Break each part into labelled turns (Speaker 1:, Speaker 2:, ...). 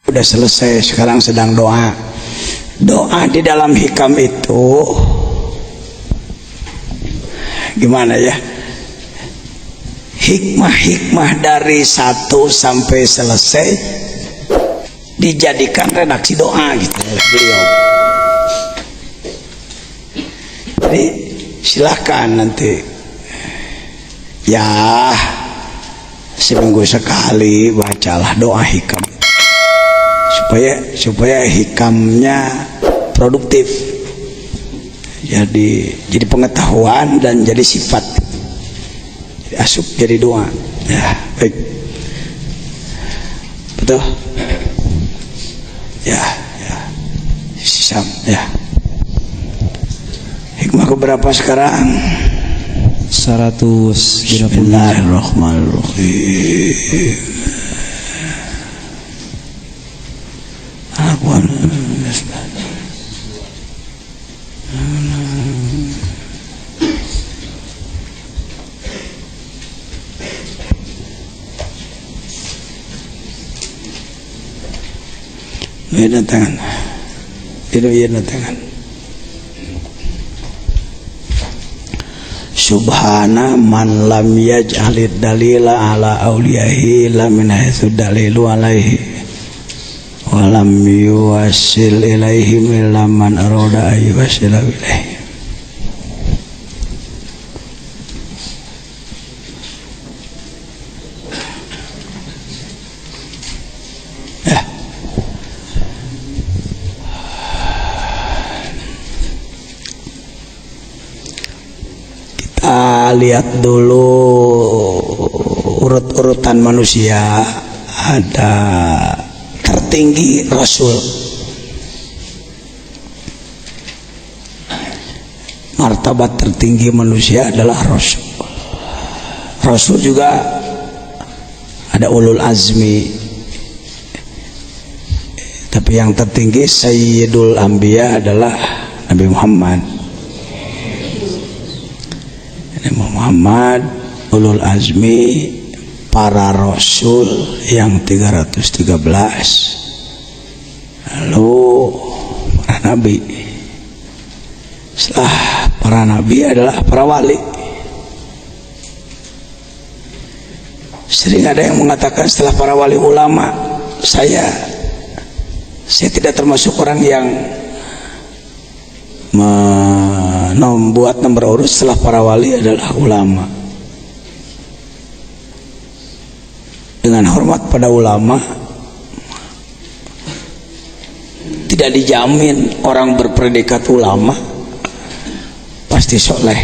Speaker 1: Udah selesai, sekarang sedang doa. Doa di dalam hikam itu gimana ya? Hikmah-hikmah dari 1 sampai selesai dijadikan redaksi doa gitu oleh beliau. Jadi silakan nanti ya seminggu sekali bacalah doa hikam supaya hikamnya produktif, jadi pengetahuan dan jadi sifat, jadi asup jadi doa. Ya baik, betul ya sisam ya. Hikmah keberapa sekarang?
Speaker 2: 100.
Speaker 1: Bismillahirrahmanirrahim. Ini tangan. Ini tangan. Subhana man lam yaj'alid dalila ala awliyahi la min haitsu dalilu alaihi wa lam yuwassil ilaihim illa man arada ay yuwassila ilaihi. Lihat dulu urut-urutan manusia. Ada tertinggi Rasul, martabat tertinggi manusia adalah Rasul. Rasul juga ada ulul azmi, tapi yang tertinggi Sayyidul Anbiya adalah Nabi Muhammad. Muhammad ulul azmi, para rasul yang 313, lalu para nabi. Setelah para nabi adalah para wali. Sering ada yang mengatakan setelah para wali ulama. Saya tidak termasuk orang yang membuat nomor urut. Setelah para wali adalah ulama. Dengan hormat pada ulama, tidak dijamin orang berpredikat ulama pasti soleh,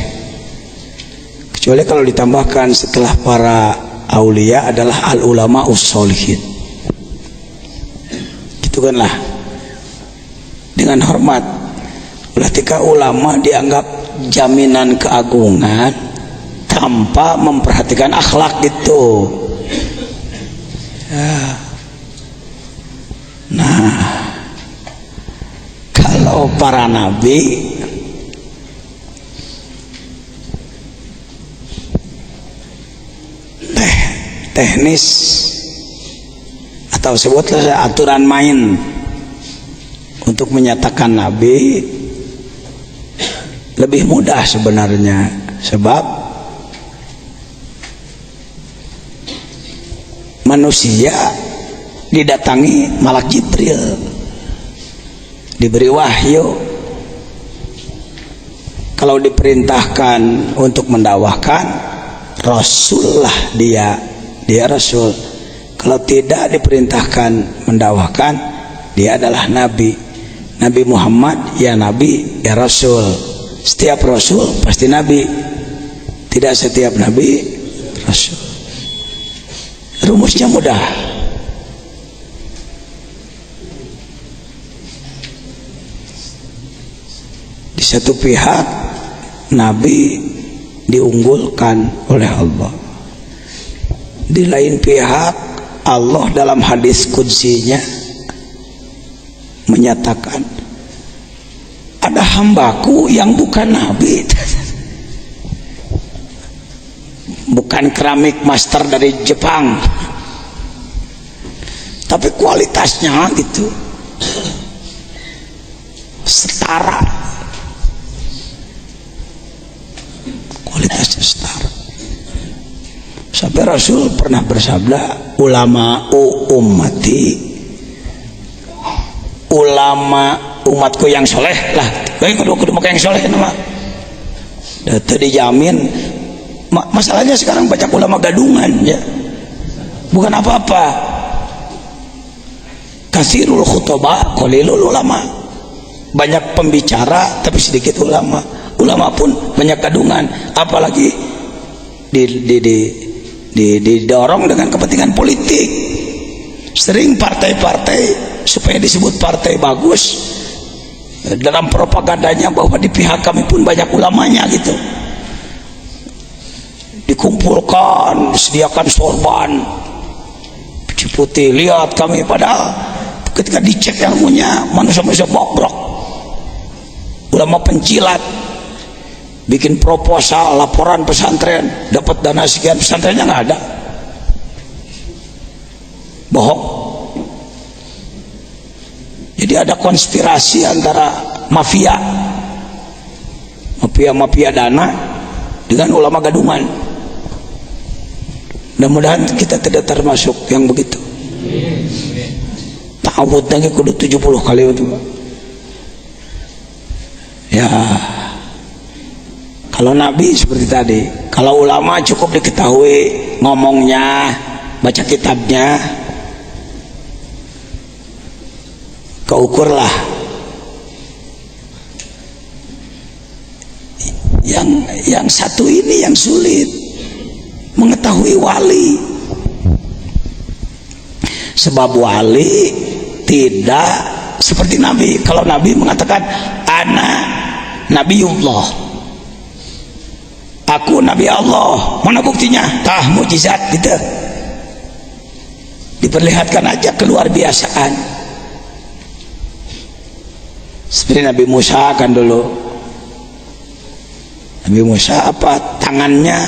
Speaker 1: kecuali kalau ditambahkan setelah para aulia adalah al ulama us-solihin. Gitu kan lah, dengan hormat. Ketika ulama dianggap jaminan keagungan tanpa memperhatikan akhlak gitu ya. Nah, kalau para nabi teknis atau sebutlah aturan main untuk menyatakan nabi lebih mudah sebenarnya, sebab manusia didatangi malak Jibril, diberi wahyu. Kalau diperintahkan untuk mendakwahkan, rasul lah dia rasul. Kalau tidak diperintahkan mendakwahkan, dia adalah nabi. Nabi Muhammad ya nabi ya rasul. Setiap rasul pasti nabi, tidak setiap nabi rasul. Rumusnya mudah. Di satu pihak nabi diunggulkan oleh Allah, di lain pihak Allah dalam hadis qudsinya menyatakan ada hambaku yang bukan nabi, bukan keramik master dari Jepang, tapi kualitasnya gitu setara, kualitasnya setara. Sampai Rasul pernah bersabda, ulama ummati, ulama umatku yang soleh lah, kayak kudu yang soleh nama. Data dijamin. Masalahnya sekarang banyak ulama gadungan ya, bukan apa-apa. Kasirul khutbah qalilul ulama, banyak pembicara tapi sedikit ulama. Ulama pun banyak gadungan, apalagi didorong dengan kepentingan politik. Sering partai-partai supaya disebut partai bagus, dalam propagandanya bahwa di pihak kami pun banyak ulamanya gitu, dikumpulkan, disediakan sorban putih, lihat kami. Padahal ketika dicek ilmunya manusia-manusia bobrok, ulama pencilat, bikin proposal laporan pesantren dapat dana sekian, pesantrennya nggak ada, bohong. Jadi ada konspirasi antara mafia dana dengan ulama gadungan. Mudah-mudahan kita tidak termasuk yang begitu. Ta'awud lagi kudu 70 kali itu. Ya, kalau Nabi seperti tadi, kalau ulama cukup diketahui ngomongnya, baca kitabnya, keukurlah. Yang satu ini yang sulit, mengetahui wali. Sebab wali tidak seperti Nabi. Kalau Nabi mengatakan ana Nabiullah, aku Nabi Allah, mana buktinya? Tah mukjizat gitu, diperlihatkan aja keluar biasaan. Seperti Nabi Musa kan dulu, Nabi Musa apa, tangannya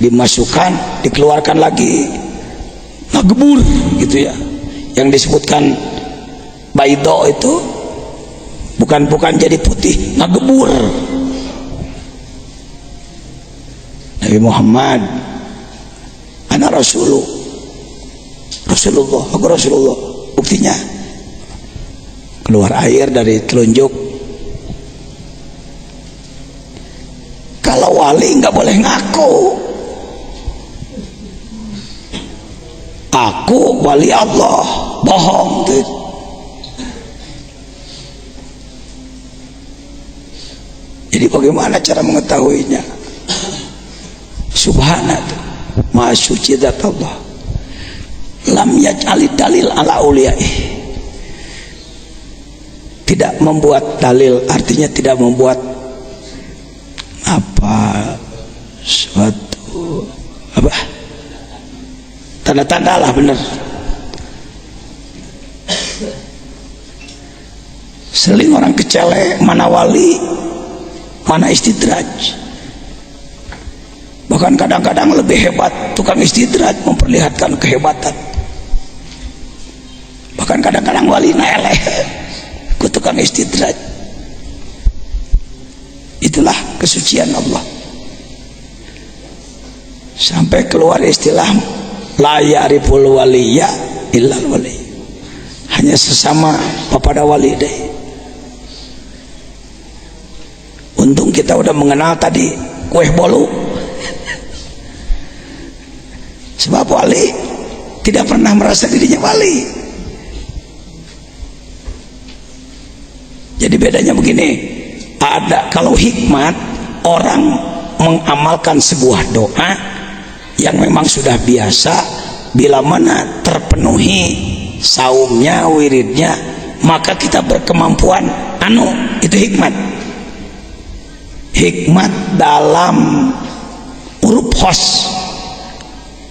Speaker 1: dimasukkan, dikeluarkan lagi, ngagebur gitu ya. Yang disebutkan baido itu bukan jadi putih, ngagebur. Nabi Muhammad, ana Rasulullah, aku Rasulullah, buktinya keluar air dari telunjuk. Kalau wali nggak boleh ngaku, aku wali Allah, bohong tuh. Jadi bagaimana cara mengetahuinya? Subhanallah, maha suci zat Allah, lam yaj'alid dalil ala auliyaih, tidak membuat dalil, artinya tidak membuat apa suatu apa tanda-tanda lah, benar. Sering orang kecele mana wali mana istidraj, bahkan kadang-kadang lebih hebat tukang istidraj memperlihatkan kehebatan, bahkan kadang-kadang wali naeleh ke tukang istidraj. Itulah kesucian Allah. Sampai keluar istilah la ya'riful waliyya illal wali, hanya sesama papada wali deh. Untung kita udah mengenal tadi kue bolu. Sebab wali tidak pernah merasa dirinya wali. Jadi bedanya begini, ada kalau hikmat, orang mengamalkan sebuah doa yang memang sudah biasa, bila mana terpenuhi saumnya, wiridnya, maka kita berkemampuan itu hikmat. Hikmat dalam huruf khos,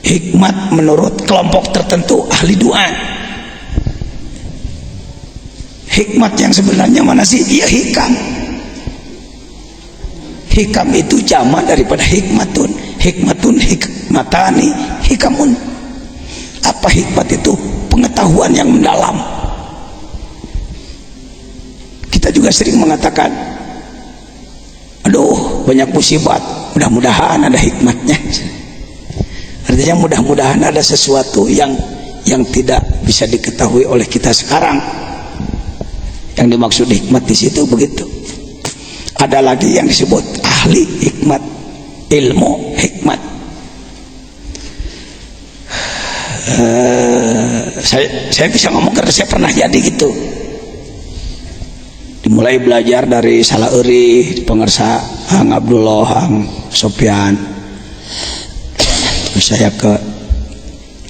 Speaker 1: hikmat menurut kelompok tertentu ahli doa. Hikmat yang sebenarnya mana sih? Iya, hikam. Hikam itu jamak daripada hikmatun. Hikmatun, hikmatani, hikamun. Apa hikmat itu? Pengetahuan yang mendalam. Kita juga sering mengatakan, aduh banyak musibat, mudah-mudahan ada hikmatnya. Artinya mudah-mudahan ada sesuatu yang tidak bisa diketahui oleh kita sekarang. Yang dimaksud hikmat di situ begitu. Ada lagi yang disebut ahli hikmat, ilmu hikmat. Saya bisa ngomong karena saya pernah jadi gitu. Dimulai belajar dari Salaeri, pengersa Hang Abdullah, Hang Sofyan. Terus saya ke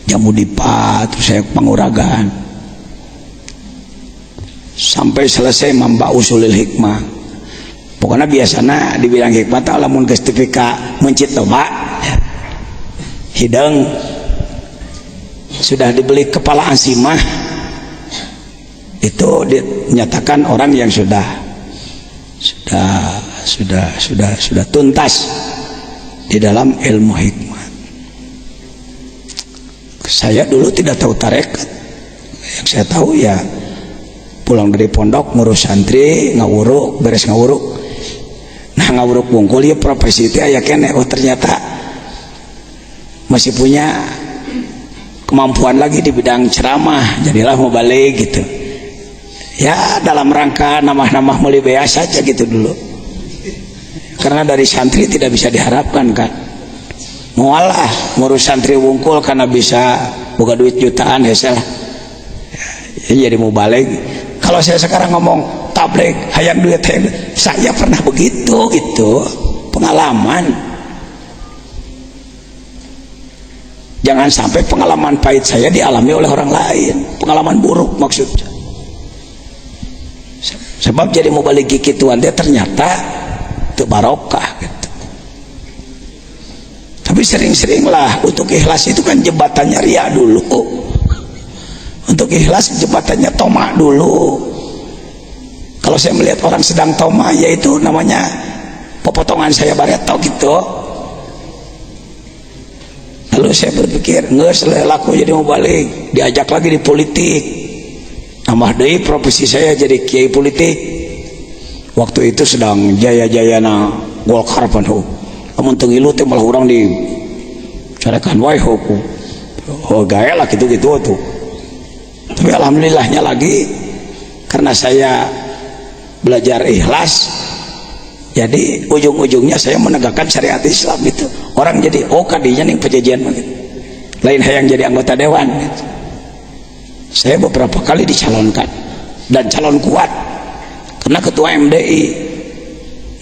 Speaker 1: Jamudipa, terus saya ke Panguragan. Sampai selesai Mamba Usulil Hikmah. Pokoknya biasanya dibilang hikmah lamun geus teu pika mencit loba. Hideng sudah dibeli kepala ansimah, itu dinyatakan orang yang sudah tuntas di dalam ilmu hikmah. Saya dulu tidak tahu tarekat. Yang saya tahu ya pulang dari pondok ngurus santri, ngawuruk, beres ngawuruk. Nah ngawuruk bungkul ya profesi itu aya kene. Oh ternyata masih punya kemampuan lagi di bidang ceramah, jadilah mau balik gitu ya, dalam rangka namah-namah meuli bea saja gitu dulu, karena dari santri tidak bisa diharapkan kan, mualah ngurus santri wungkul karena bisa buka duit jutaan hesel ya, jadi mau balik. Kalau saya sekarang ngomong tabligh hayang duit, saya pernah begitu gitu, pengalaman. Jangan sampai pengalaman pahit saya dialami oleh orang lain, pengalaman buruk maksudnya. Sebab jadi mau balik gigituan dia ternyata teu barokah gitu. Tapi sering-seringlah untuk ikhlas itu kan jembatannya ria dulu. Untuk ikhlas jembatannya toma dulu. Kalau saya melihat orang sedang toma, yaitu namanya pepotongan saya bareto gitu. Lalu saya berpikir, nggak laku jadi mau balik, diajak lagi di politik. Tambah deui profesi saya jadi kiai politik. Waktu itu sedang jaya-jayana Golkar panhu. Amun teu ngilu teh malah urang di carekan wae hukum. Oh gaya lah gitu-gitu tuh. Tapi alhamdulillahnya lagi karena saya belajar ikhlas, jadi ujung-ujungnya saya menegakkan syariat Islam itu. Orang jadi kadinya nih penjajian begitu. Lain hayang jadi anggota dewan gitu. Saya beberapa kali dicalonkan dan calon kuat karena ketua MDI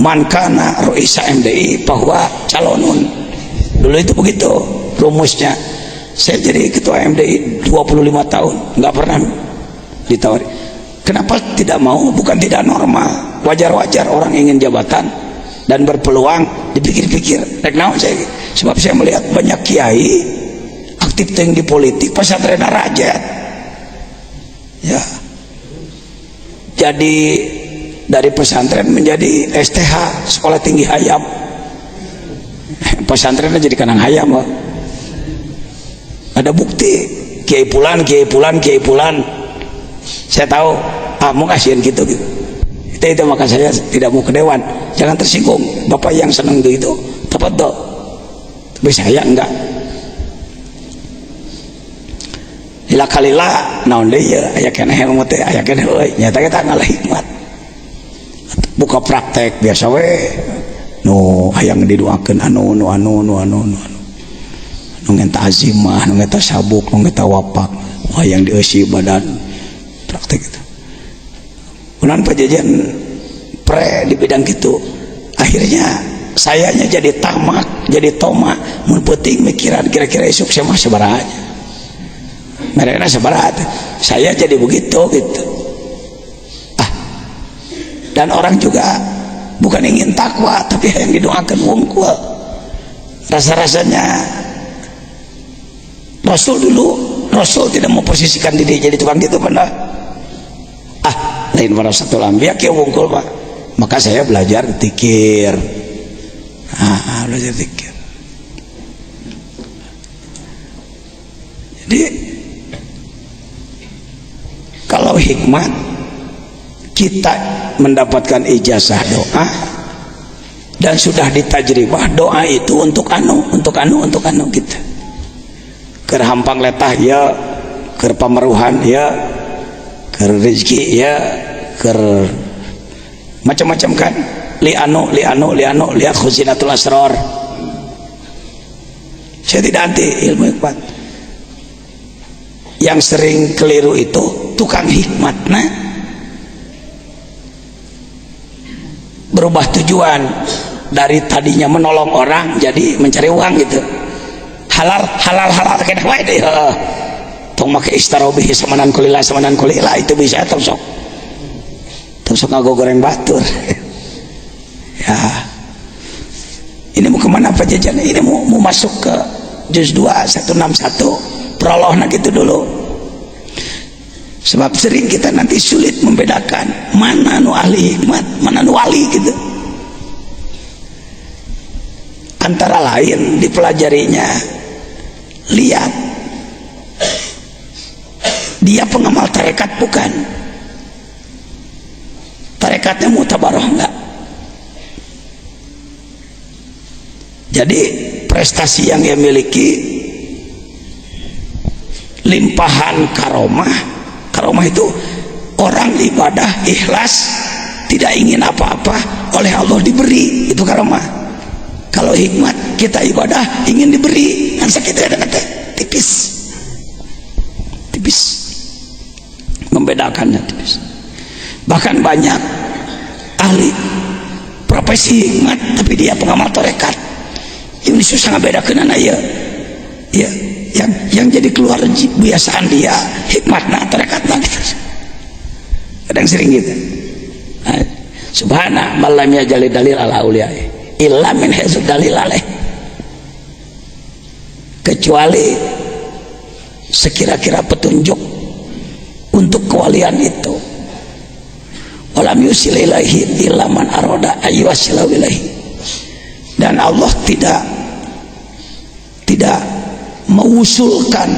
Speaker 1: mankana roisa MDI bahwa calonun dulu itu begitu rumusnya. Saya jadi ketua MDI 25 tahun nggak pernah ditawari. Kenapa tidak mau? Bukan tidak normal, wajar-wajar orang ingin jabatan dan berpeluang. Dipikir-pikir rek naon saya, sebab saya melihat banyak kiai aktif di politik pesantren raja ya, jadi dari pesantren menjadi STH sekolah tinggi hayam, pesantrennya jadi kanang hayam. Ada bukti kiai pulan saya tahu mau ngasihin gitu itu maka saya tidak mau ke dewan. Jangan tersinggung, bapak yang senang itu tafadhol, tapi saya enggak. Ila kalila naon deui ya aya keneh ilmu teh aya keneh euy nyata kita ngalah hikmat. Buka praktek biasa we nu hayang didoakeun anu ngenta azimah, nu ngenta sabuk, nu ngenta wapak, hayang dieusi badan praktek itu. Unan pajajan di bidang gitu, akhirnya sayanya jadi tamak, jadi toma, mun penting mikiran kira-kira esuk saya mah sabaraha aja, mereka sabaraha, saya jadi begitu gitu. Dan orang juga bukan ingin takwa, tapi yang didoakan wungkul. Rasa-rasanya Rasul tidak memposisikan diri jadi tukang gitu benar. Lain warasatul anbiya kieu wungkul Pak. Maka saya belajar zikir. Belajar zikir. Jadi kalau hikmat, kita mendapatkan ijazah doa dan sudah ditajribah doa itu untuk anu gitu. Keur hampang letah ya, keur pameruhan ya, keur rezeki ya, keur macam-macam kan. Li anu lihat khuzinatul asrar. Saya tidak anti ilmu hikmat. Yang sering keliru itu tukang hikmat, nah berubah tujuan dari tadinya menolong orang jadi mencari uang gitu. Halal kena wae deh. Tong make istarobihi samanan kulila itu bisa terus sok ngagogoreng batur. Ya. Ini mau kemana Pak Jajan? Ini mau masuk ke juz 2 161 prologna gitu dulu. Sebab sering kita nanti sulit membedakan mana nu ahli hikmat, mana nu wali gitu. Antara lain dipelajarinya, lihat dia pengamal tarekat bukan, tarekatnya mutabaroh enggak. Jadi prestasi yang dia miliki limpahan karomah itu orang ibadah ikhlas, tidak ingin apa-apa, oleh Allah diberi, itu karomah. Kalau hikmat, kita ibadah ingin diberi, kan sakit ada kata tipis membedakannya tipis. Bahkan banyak ahli profesi hikmat tapi dia pengamal tarekat, ini susah ngebedakeun ya yang jadi keluar kebiasaan dia hikmatna tarekatna gitu. Kadang sering gitu. Nah, subhana man lam yajali dalil ala auliyai illa min haitsu dalil alaih, kecuali sekira-kira petunjuk untuk kewalian itu. Walam yusil ilaihi illa man arada ayyusil ilaihi, dan Allah tidak mengusulkan,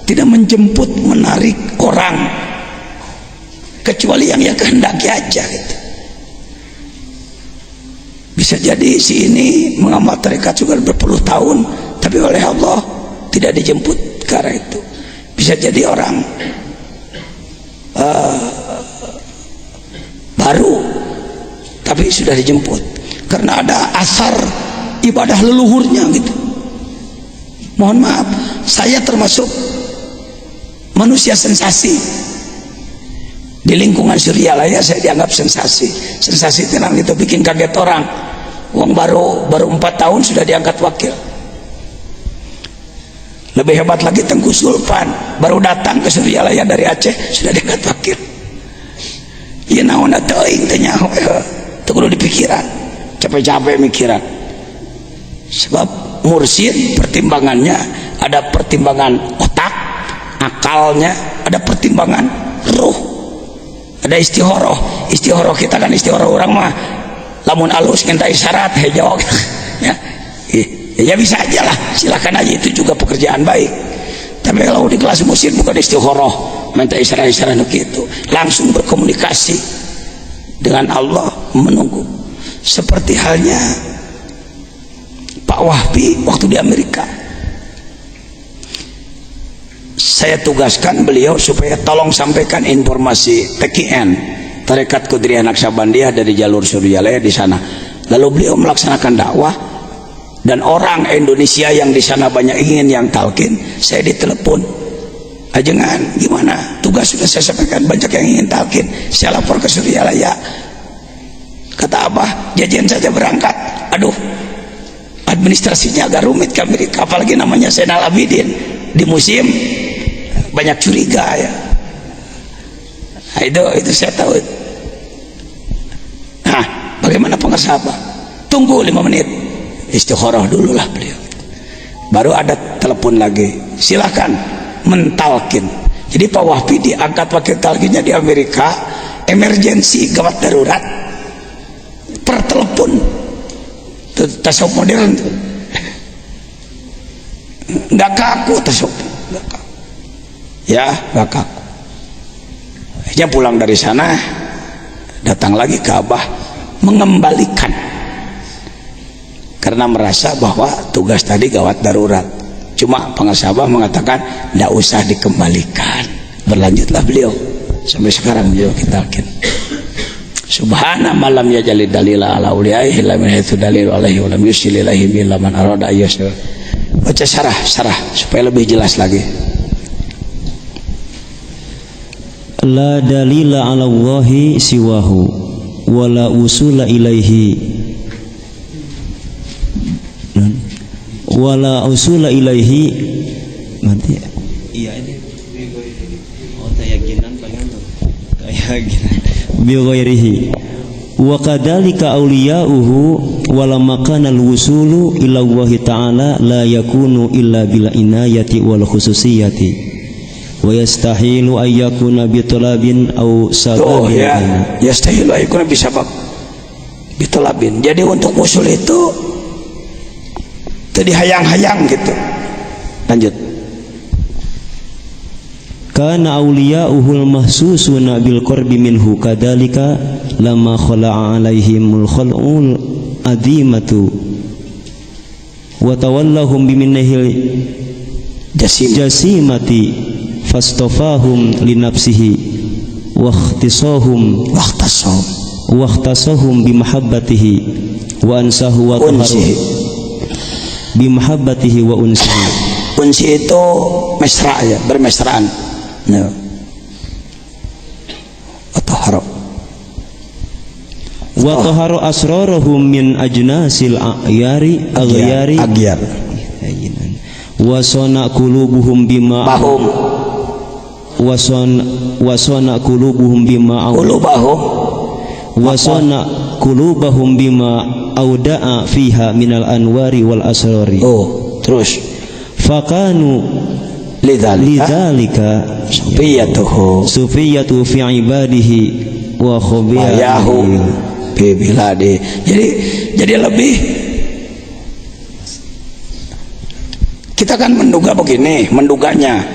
Speaker 1: tidak menjemput, menarik orang kecuali yang kehendaki aja gitu. Bisa jadi si ini mengamal tarekat juga berpuluh tahun tapi oleh Allah tidak dijemput ke arah itu. Bisa jadi orang baru tapi sudah dijemput karena ada asar ibadah leluhurnya gitu. Mohon maaf, saya termasuk manusia sensasi. Di lingkungan Suryalaya saya dianggap sensasi tenang itu, bikin kaget orang. Uang baru 4 tahun sudah diangkat wakil. Lebih hebat lagi Tengku Sulpan, baru datang ke Suryalaya dari Aceh sudah diangkat wakil. Ieu naon teuing teh nyaho teu kudu dipikiran, capek-capek mikiran. Sebab mursyid pertimbangannya ada pertimbangan otak, akalnya, ada pertimbangan ruh, ada istihoroh kita kan, istihoroh orang mah lamun alus minta isyarat hejo ya bisa aja lah, silakan aja, itu juga pekerjaan baik. Tapi kalau di kelas mursyid bukan istihoroh minta isyarat gitu, langsung berkomunikasi dengan Allah, menunggu. Seperti halnya Pak Wahbi waktu di Amerika, saya tugaskan beliau supaya tolong sampaikan informasi TKN, Tarekat Qudriyah Naqsabandiyah, dari jalur Suryalaya di sana. Lalu beliau melaksanakan dakwah dan orang Indonesia yang di sana banyak ingin yang talqin. Saya ditelepon, ajengan gimana, tugas sudah saya sampaikan, banyak yang ingin talqin, saya lapor ke Suryalaya. Kata Abah, jajan saja berangkat. Aduh, administrasinya agak rumit ke Amerika, apalagi namanya Zainal Abidin, di museum banyak curiga ya. Nah, itu saya tahu. Nah, bagaimana pengasahabah? Tunggu 5 menit, istikharah dulu lah beliau. Baru ada telepon lagi, silakan mentalkin. Jadi Pak Wahbi diangkat wakil talkinnya di Amerika, emergensi gawat darurat, per telepon. Tasawuf modern tuh nggak kaku tasawuf. Ya, gak kaku. Akhirnya pulang dari sana, datang lagi ke Abah, mengembalikan, karena merasa bahwa tugas tadi gawat darurat. Cuma pengasih Abah mengatakan tidak usah dikembalikan. Berlanjutlah beliau sampai sekarang beliau kitalkin. Subhana malam ya jalid dalila ala uliyaihi la min haitsu dalilu alaihi wa lam yusil ilaihi illa man arada ayyasir. Baca syarah supaya lebih jelas lagi.
Speaker 2: La dalila ala Allahi siwahu wala usula ilaihi wala usula ilaihi nanti iya ini oh tayakinan pengen tuh tayakinan bi ghairihi wa kadzalika awliya'uhu wala makana al-wusulu ila Allah ta'ala la yakunu illa bil inayati wal khususiyati wa yastahilu ay yakuna bi talabin aw sababin.
Speaker 1: Ya, yastahilu ay yakuna bi sabab bi talabin. Jadi untuk usul itu dihayang-hayang gitu. Lanjut.
Speaker 2: Kana awliya'uhul mahsusuna bil qurbi minhu kadzalika lamma khala'a alaihimul khal'ul adimatu wa tawallahum biminahil jasimati fastafahum li nafsihi wa ikhtasahum bimahabbatihi wa ansahu wa taharu bimahabbatihi wa unsihi.
Speaker 1: Unsi itu mesra ya, bermesraan. No. Wa
Speaker 2: taharu asrarahum min ajnasil aghyari
Speaker 1: aghyar
Speaker 2: wa sana qulubuhum bima
Speaker 1: bahum
Speaker 2: wa sana qulubuhum bima qulubahum bima auda'a fiha minal anwari wal asrari.
Speaker 1: Oh, terus
Speaker 2: fakanu lidzalika sufiyatu fi ibadihi wa khabiyahu
Speaker 1: bi biladi. Jadi lebih kita kan menduganya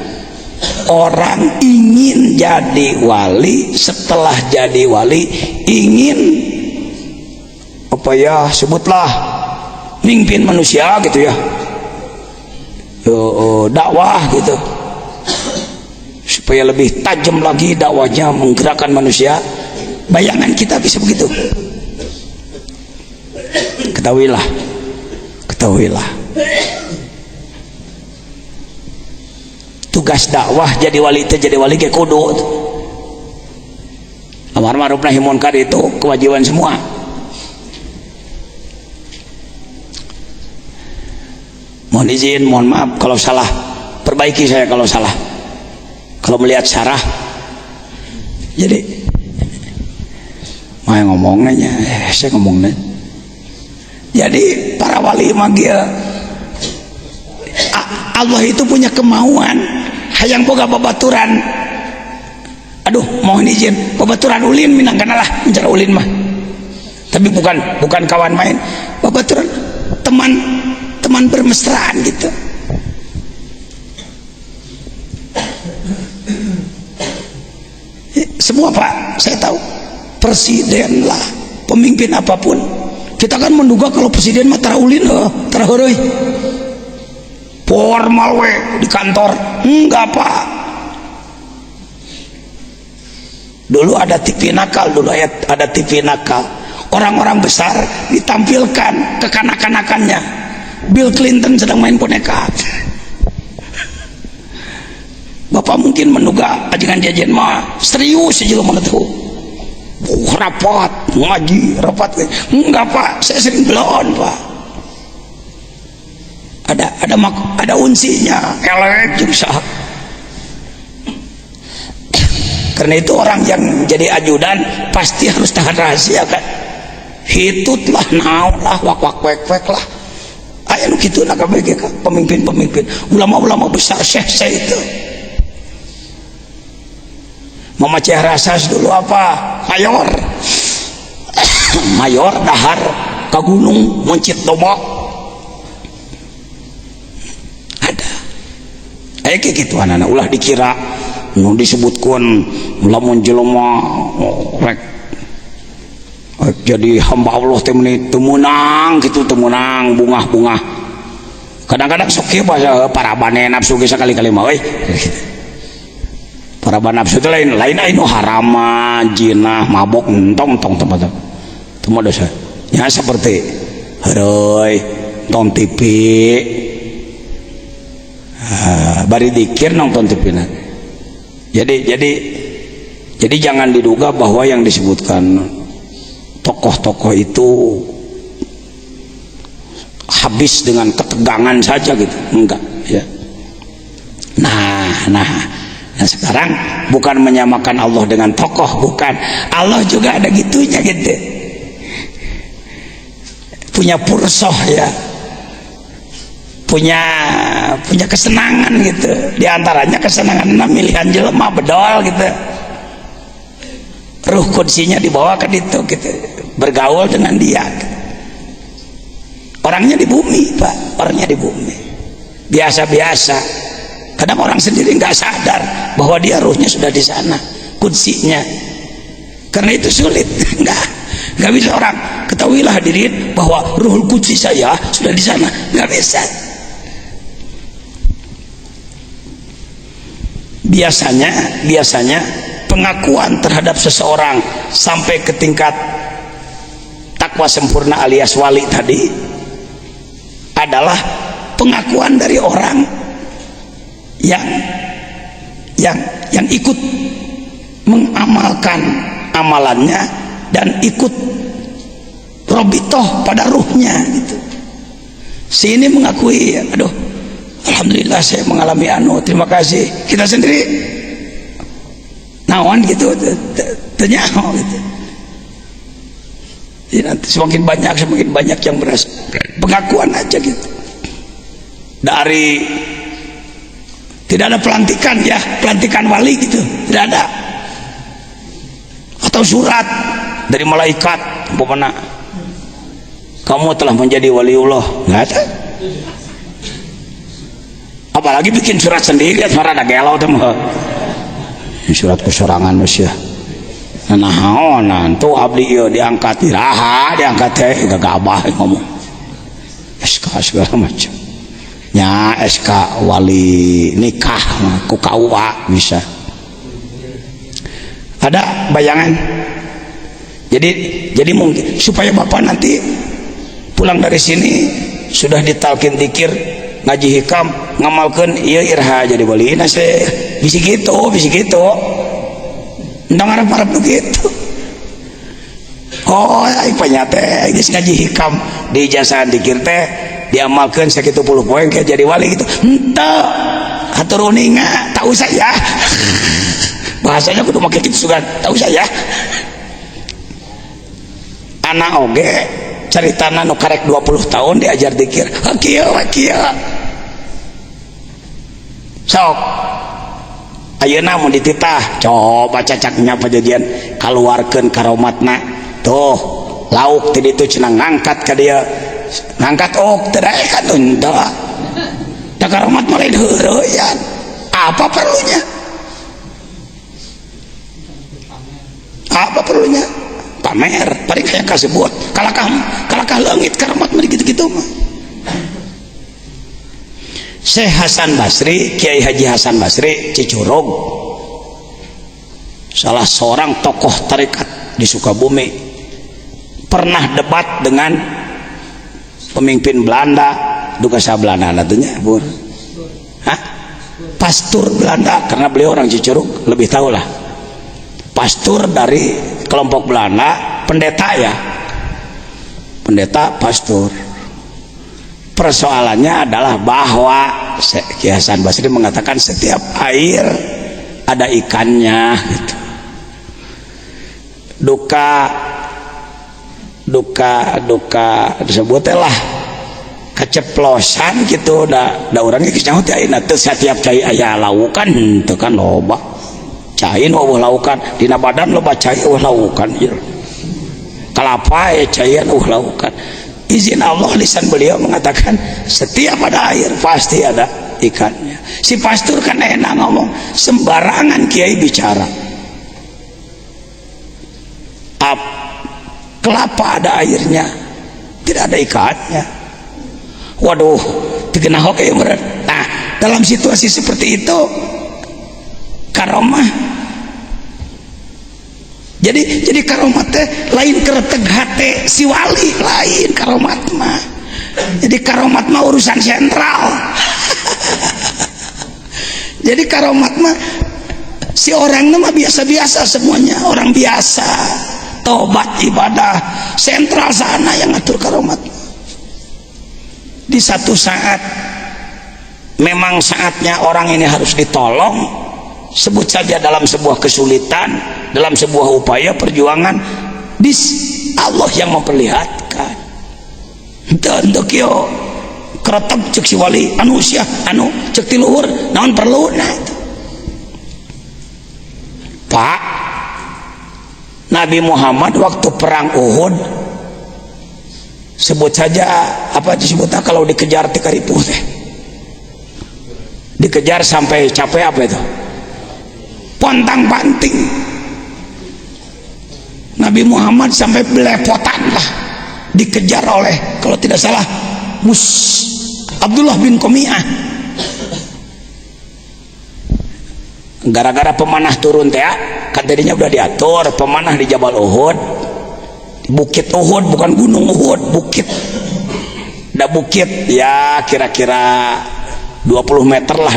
Speaker 1: orang ingin jadi wali, setelah jadi wali ingin apa ya, sebutlah mimpin manusia gitu ya, dakwah gitu, supaya lebih tajam lagi dakwahnya, menggerakkan manusia. Bayangan kita bisa begitu. Ketahuilah tugas dakwah jadi wali itu, jadi wali kayak kudu amar ma'ruf nahi munkar, itu kewajiban semua. Mohon izin, mohon maaf kalau salah, perbaiki saya kalau salah, kalau melihat syarah. Jadi mau ngomongnya saya ngomongnya. Jadi para wali manggil Allah itu punya kemauan hayang boga babaturan. Aduh, mohon izin, babaturan ulin minangkanalah mencara ulin mah, tapi bukan kawan main, babaturan teman bermesraan gitu. Semua Pak, saya tahu presiden lah, pemimpin apapun, kita kan menduga kalau presiden mah taraulin tarahoroi formal we di kantor. Enggak Pak, dulu ada TV nakal, orang-orang besar ditampilkan kekanak-kanakannya. Bill Clinton sedang main boneka. Bapak mungkin menduga ajangan jajan mah serius aja lo mengetu. Rapat ngaji, rapat. Enggak Pak, saya sering belon Pak. Ada unsinya, elek jurusan. Karena itu orang yang jadi ajudan pasti harus tahan rahasia kan. Hitutlah, naonlah, wak-wak-wek-wek lah. Ayo gitu nak pemimpin-pemimpin, ulama-ulama besar, syekh itu. Mama Rasas dulu apa? Mayor dahar ke gunung mencit domok. Ada. gitu anak ulah dikira nu disebutkeun lamun jelema rek jadi hamba Allah teh meuni teu meunang kitu, teu meunang bungah-bungah. Kadang-kadang sok kieu para bane nafsu ge sakali-kali mah euy. Para bane nafsu teh lain anu haram, jinah, mabok, entong tempat. Teu mah dosa. Ya seperti heureui nonton TV. Bari dikir nonton TV-na. Jadi jangan diduga bahwa yang disebutkan tokoh-tokoh itu habis dengan ketegangan saja gitu, enggak ya. Nah sekarang bukan menyamakan Allah dengan tokoh, bukan. Allah juga ada gitunya gitu, punya pursoh ya, punya kesenangan gitu. Di antaranya kesenangan milihan jelema bedol gitu, ruh kudusinya dibawakan itu gitu, bergaul dengan dia gitu. Orangnya di bumi Pak, orangnya di bumi biasa-biasa. Kadang orang sendiri nggak sadar bahwa dia ruhnya sudah di sana, kudusinya. Karena itu sulit. nggak bisa orang ketahuilah hadirin bahwa ruhul kudsi saya sudah di sana, nggak bisa. Biasanya pengakuan terhadap seseorang sampai ke tingkat takwa sempurna alias wali tadi adalah pengakuan dari orang yang ikut mengamalkan amalannya dan ikut robitoh pada ruhnya gitu. Si ini mengakui, aduh alhamdulillah saya mengalami terima kasih. Kita sendiri naon gitu, ternyata gitu. Jadi nanti semakin banyak yang berasa pengakuan aja gitu. Dari tidak ada pelantikan ya, pelantikan wali gitu, tidak ada. Atau surat dari malaikat, umpamana kamu telah menjadi waliullah, nggak ada. Apalagi bikin surat sendiri, surat ada gelau teman. Surat kesorangan ya. Nahonan tuh abdi ieu diangkat iraha, diangkat teh gagabah ngomong. SK segala macam. Nya SK wali nikah ku KUA bisa. Ada bayangan. Jadi mungkin supaya Bapak nanti pulang dari sini sudah ditalkin dzikir, ngaji hikam, ngamalkeun ieu iraha jadi wali nase. Bisi gitu. Ndang harap begitu. Oh, ipanya teh geus ngaji hikam di ijazah dzikir teh diamalkeun sakitu 10 poin kayak jadi wali gitu. Henteu. Hatur uninga, tahu saya. Bahasanya kudu make kitu sugan, tahu saya. Anak oge caritana nu karek 20 tahun diajar dzikir. Kieu. Sok ayeuna mun dititah coba cacaknya pajajian kaluarkeun karomatna tuh lauk ti ditu cenah ngangkat ka dieu ngangkat teu dae kan teu da karomat mah lain heureuyan apa perlunya pamer paling kayak kasebut kalakah leungit karomat mah gitu-gitu mah. Syekh Hasan Basri, Kiai Haji Hasan Basri Cicurug, salah seorang tokoh tarekat di Sukabumi, pernah debat dengan pemimpin Belanda, duka sa Belanda natunya Bur. Pastur Belanda, karena beliau orang Cicurug lebih tahu lah. Pastur dari kelompok Belanda, pendeta ya, pendeta pastur. Persoalannya adalah bahwa Kiai Hasan Basri mengatakan setiap air ada ikannya gitu. Duka disebutlah keceplosan gitu da urang geus nyaho teh ayeuna teu setiap cai aya laukan teu kan loba cai nu eueuh laukan dina badan loba cai eueuh laukan ieu kalapa caian eueuh laukan. Izin Allah lisan beliau mengatakan setiap ada air pasti ada ikannya. Si pastor kan enak ngomong, sembarangan kiai bicara. Kelapa ada airnya, tidak ada ikannya. Waduh, dikenal kayak berat. Nah, dalam situasi seperti itu, karomah. Jadi karomat teh lain kereteg hate si wali, lain karomat mah. Jadi karomat mah urusan sentral. Jadi karomat mah si orang mah biasa-biasa semuanya, orang biasa. Tobat ibadah sentral sana yang ngatur karomat. Di satu saat memang saatnya orang ini harus ditolong, sebut saja dalam sebuah kesulitan, dalam sebuah upaya perjuangan, Allah yang memperlihatkan. Dan dokio kereteg cek si wali anu sia anu cek ti luhur naon perlu nah itu. Pak, Nabi Muhammad waktu perang Uhud, sebut saja apa disebutnya kalau dikejar tikaripuh teh, dikejar sampai capek apa itu, pontang panting. Nabi Muhammad sampai belepotan lah, dikejar oleh kalau tidak salah Abdullah bin Qami'ah. Gara-gara pemanah turun teh, kan tadinya udah diatur pemanah di Jabal Uhud, di Bukit Uhud, bukan Gunung Uhud, bukit. Ada bukit ya kira-kira 20 meter lah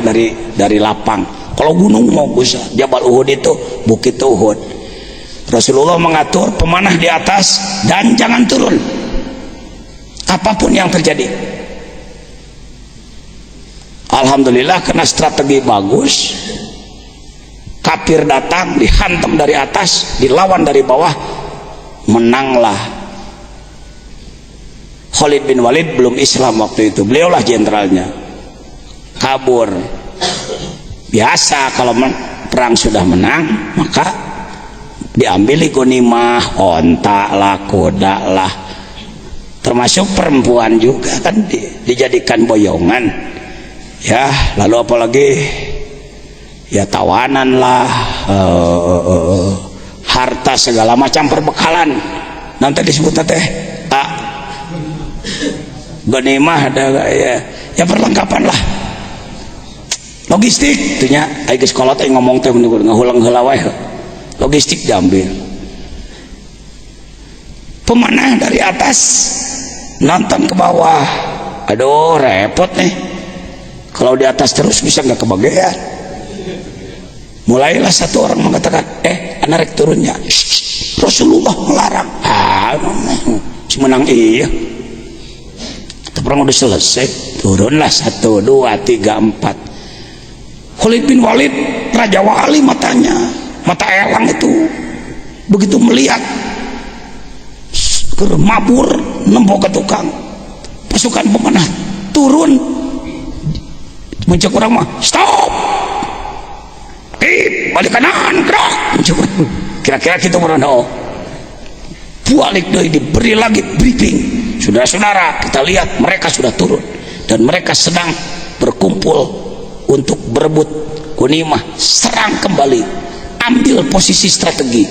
Speaker 1: dari lapang. Kalau gunung mau bisa, Jabal Uhud itu Bukit Uhud. Rasulullah mengatur pemanah di atas dan jangan turun apapun yang terjadi. Alhamdulillah karena strategi bagus, kafir datang, dihantam dari atas, dilawan dari bawah, menanglah. Khalid bin Walid belum Islam waktu itu, beliaulah jenderalnya, kabur. Biasa kalau perang sudah menang maka diambil ghanimah, onta lah, kuda lah, termasuk perempuan juga kan dijadikan boyongan ya. Lalu apalagi ya tawanan lah, harta segala macam perbekalan. Nanti disebut teh ghanimah ada ya perlengkapan lah, logistik itunya. Ayo sekolah teh ngomong teh ngahulang heula wae, logistik diambil. Pemanah dari atas nonton ke bawah, aduh repot nih kalau di atas terus bisa nggak kebagian. Mulailah satu orang mengatakan, anak rek turunnya. Rasulullah melarang. Semenang iya. Perang udah selesai, turunlah 1, 2, 3, 4. Khalid bin Walid, Raja Wali matanya, mata elang itu, begitu melihat mabur nembok ke tukang. Pasukan pemanah turun, mencek orang mah, stop. Balik kanan, gerak. Kira-kira kita merana balik doi, diberi lagi briefing. Saudara-saudara, kita lihat mereka sudah turun dan mereka sedang berkumpul untuk berebut ghanimah. Serang kembali, ambil posisi strategi.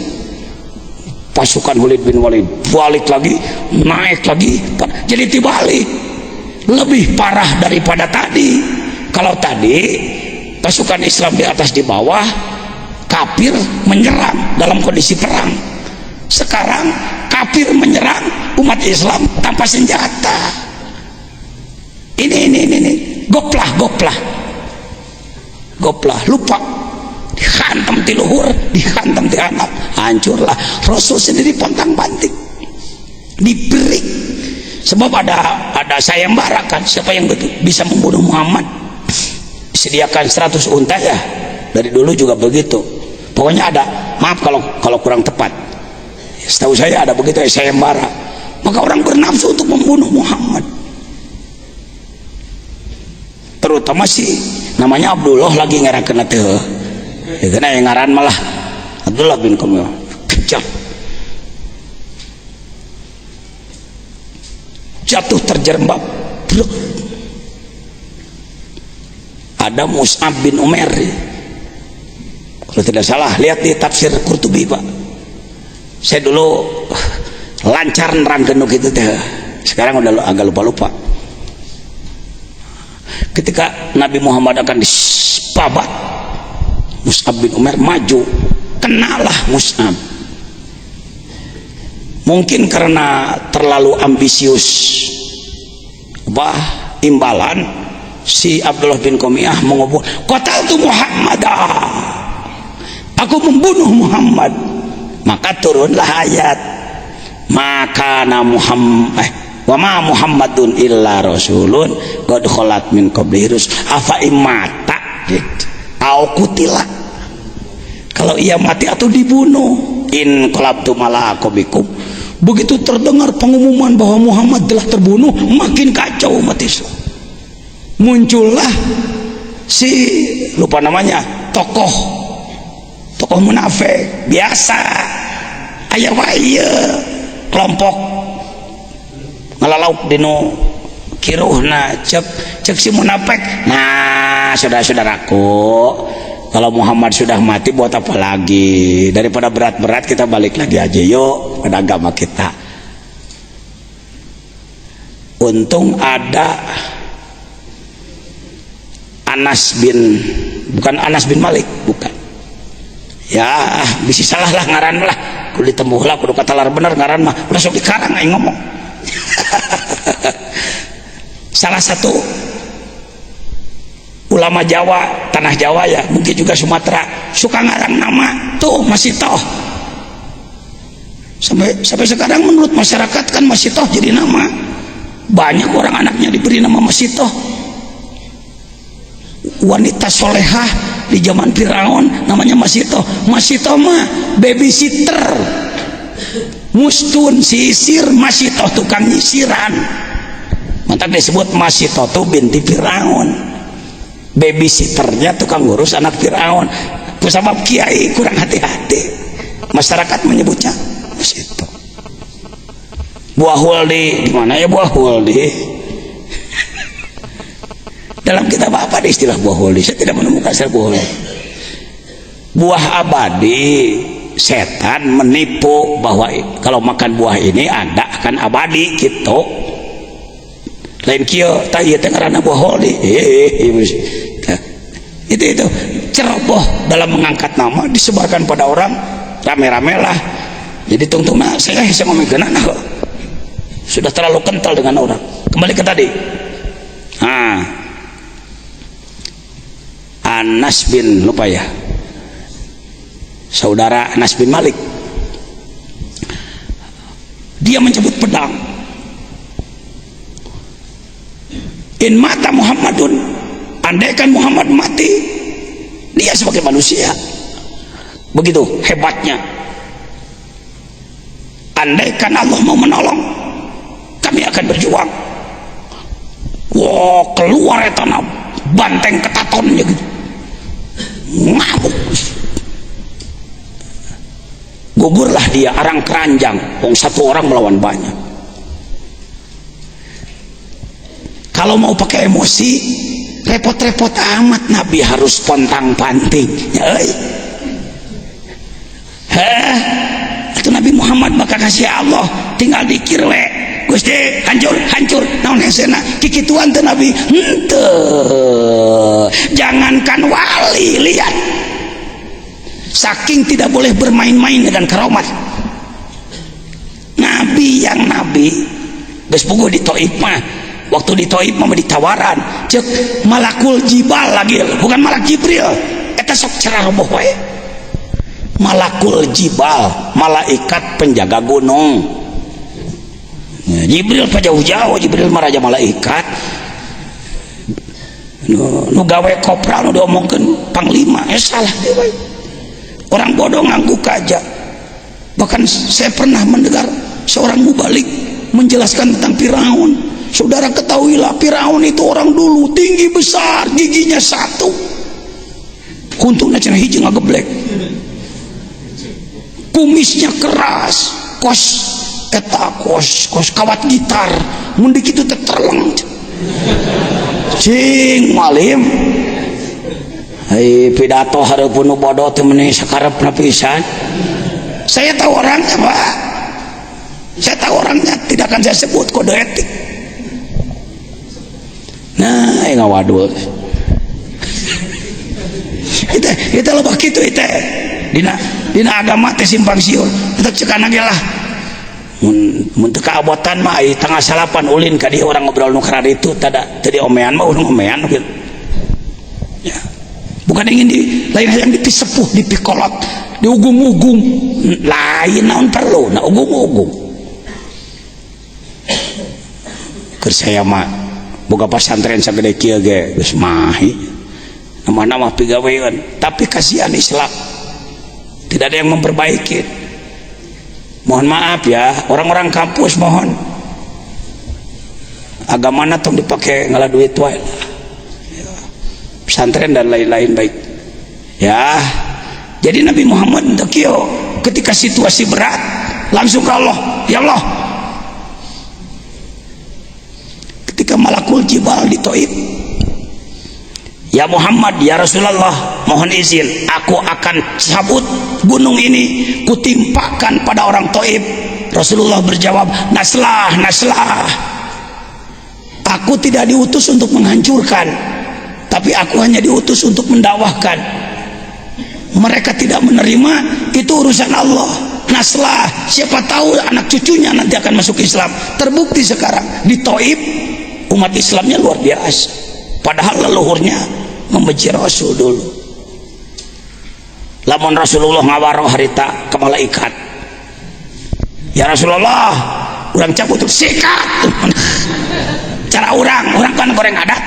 Speaker 1: Pasukan Khalid bin Walid balik lagi, naik lagi, jadi dibalik. Lebih parah daripada tadi. Kalau tadi pasukan Islam di atas di bawah, kafir menyerang dalam kondisi perang. Sekarang kafir menyerang umat Islam tanpa senjata. Ini goplah, lupa, dihantam di luhur, dihantam di anak, hancurlah. Rasul sendiri pontang-panting, diberi. Sebab ada sayembara kan, siapa yang bisa membunuh Muhammad, disediakan 100 unta ya. Dari dulu juga begitu. Pokoknya ada, maaf kalau kurang tepat. Setahu saya ada begitu ya, sayembara. Maka orang bernafsu untuk membunuh Muhammad. Terutama si namanya Abdullah lagi ngerakeun teh. Ya kana yang ngaran malah Abdullah bin Qami'ah. Kejam. Jatuh terjerembab. Ada ada Mus'ab bin Umair. Kalau tidak salah, lihat di tafsir Qurtubi Pak. Saya dulu lancar nerangkeun gitu teh. Sekarang udah agak lupa-lupa. Ketika Nabi Muhammad akan dispabat, Mus'ab bin Umair maju, kenalah Mus'ab. Mungkin karena terlalu ambisius, imbalan si Abdullah bin Qamiyah mengubur, qataltu Muhammadah, aku membunuh Muhammad. Maka turunlah ayat, maka Muhammad wa ma Muhammadun illa rasulun qad khalat min qablihi rusul afa imata gitu. Au kutila, kalau ia mati atau dibunuh, in qalabtum ala aqabikum. Begitu terdengar pengumuman bahwa Muhammad telah terbunuh, makin kacau umat Islam. Muncullah si lupa namanya, tokoh munafik biasa, aya wae kelompok ngalauk dinu kiruhna, cek si munafik. Nah, saudara-saudaraku, kalau Muhammad sudah mati buat apa lagi? Daripada berat-berat kita balik lagi aja yuk pada agama kita. Untung ada bukan Anas bin Malik, bukan. Ya, bisa salah lah ngaran lah. Kudu ditembuh lah, kudu katalar bener ngaran mah. Udah sok dikarang aing ngomong. Salah satu ulama Jawa, tanah Jawa ya, mungkin juga Sumatera, suka ngarang nama tuh Masitoh. Sampai sekarang menurut masyarakat kan Masitoh jadi nama. Banyak orang anaknya diberi nama Masitoh. Wanita solehah di zaman Firaun namanya Masitoh. Masitoh mah babysitter, mustun sisir, Masitoh tukang nyisiran. Maka disebut Masitoh tuh binti Firaun, babysitternya tukang ngurus anak Firaun. Sebab kiai kurang hati-hati, masyarakat menyebutnya Masitoh. Buah huldi, gimana ya buah huldi? Dalam kitab apa ada istilah buah huldi? Saya tidak menemukan istilah buah huldi. Buah abadi, setan menipu bahwa kalau makan buah ini Anda akan abadi gitu. Lain kieu tah ieu teh ngaranna buah huldi. Itu ceroboh dalam mengangkat nama, disebarkan pada orang rame-rame lah. Jadi tungtungna saya ngomongkeun nah, sudah terlalu kental dengan orang. Kembali ke tadi. Anas bin lupa ya, saudara Anas bin Malik, dia menyebut pedang. In mata Muhammadun, andaikan Muhammad mati, dia sebagai manusia, begitu hebatnya. Andaikan Allah mau menolong, kami akan berjuang. Wah, keluar tanah banteng ketatonnya gitu, ngamuk, gugurlah dia arang keranjang. Satu orang melawan banyak. Kalau mau pakai emosi, repot-repot amat. Nabi harus pontang-panting. Itu Nabi Muhammad maka kasih Allah tinggal dikir we, Gusti hancur naon hesena kikituan teh Nabi. Henteu, jangankan wali, lihat saking tidak boleh bermain-main dengan karomat Nabi. Yang Nabi geus puguh di Thaif mah, waktu di Thaif mah ditawaran cek malakul jibal lagi, bukan malak Jibril, eta sok cerah roboh wae. Malakul jibal, malaikat penjaga gunung. Jibril pa jauh-jauh, Jibril mah raja malaikat. Nu gawe kopral nu diomongkeun panglima, salah dewe. Orang bodoh ngangguk aja. Bahkan saya pernah mendengar seorang mubalik menjelaskan tentang Firaun. Saudara ketahuilah, Firaun itu orang dulu tinggi besar, giginya satu, kuntungnya cenah hiji ngageblek, kumisnya keras, kos kawat gitar mundik itu terleng cing malim pidato hareupeun nu bodoh teh meuni sakarepna pisan. Saya tahu orangnya, Pak. Saya tahu orangnya, tidak akan saya sebut kode etik. Nah, ngawadul. Itu loba kitu itu. Dina agama teh simpang siur. Tetep cekan ge lah. Mun teu kaabotan mah ai tanggal 8 ulin ka dieu orang ngobrol nu karar itu tadi omean mah urang omean gitu. Ya. Bukan ingin lain hayang dipisepuh, dipikolot, diugung-ugung. Lain naon perlu, na ugung-ugung. Keur saya mah boga pasantren sagede kieu ge geus mahi. Nama-nama pigawean, tapi kasihan Islam. Tidak ada yang memperbaiki. Mohon maaf ya, orang-orang kampus mohon. Agamana tong dipakai ngalah duit wae lah. Pesantren dan lain-lain baik ya. Jadi Nabi Muhammad Dakio ketika situasi berat langsung ke Allah, ya Allah, ketika malakul jibal di Taif, ya Muhammad, ya Rasulullah, mohon izin aku akan cabut gunung ini, kutimpakan pada orang Taif. Rasulullah berjawab, naslah, naslah, aku tidak diutus untuk menghancurkan, tapi aku hanya diutus untuk mendakwahkan. Mereka tidak menerima, itu urusan Allah. Naslah, siapa tahu anak cucunya nanti akan masuk Islam. Terbukti sekarang di Taif umat Islamnya luar biasa, padahal leluhurnya membenci Rasul dulu. Lamun Rasulullah ngawaroh harita ke malaikat, ya Rasulullah, urang cabut sikat. Cara orang kan goreng adat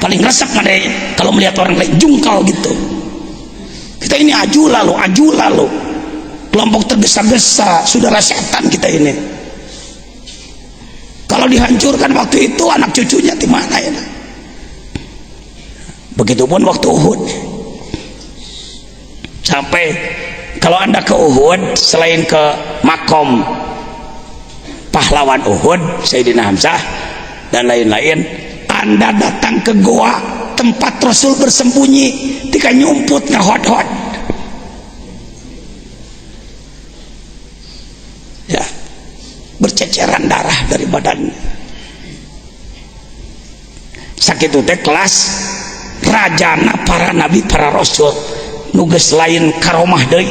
Speaker 1: paling resep ngadai kalau melihat orang lain jungkal gitu. Kita ini aju lalu kelompok tergesa-gesa, saudara setan kita ini. Kalau dihancurkan waktu itu anak cucunya di mana ya? Begitupun waktu Uhud. Sampai kalau Anda ke Uhud, selain ke makom pahlawan Uhud Sayyidina Hamzah dan lain-lain, Anda datang ke goa tempat Rasul bersembunyi, tika nyumput ngahot-hot ya, berceceran darah dari badannya. Sakitu teh kelas rajana para nabi para rasul nugas lain karomah deui,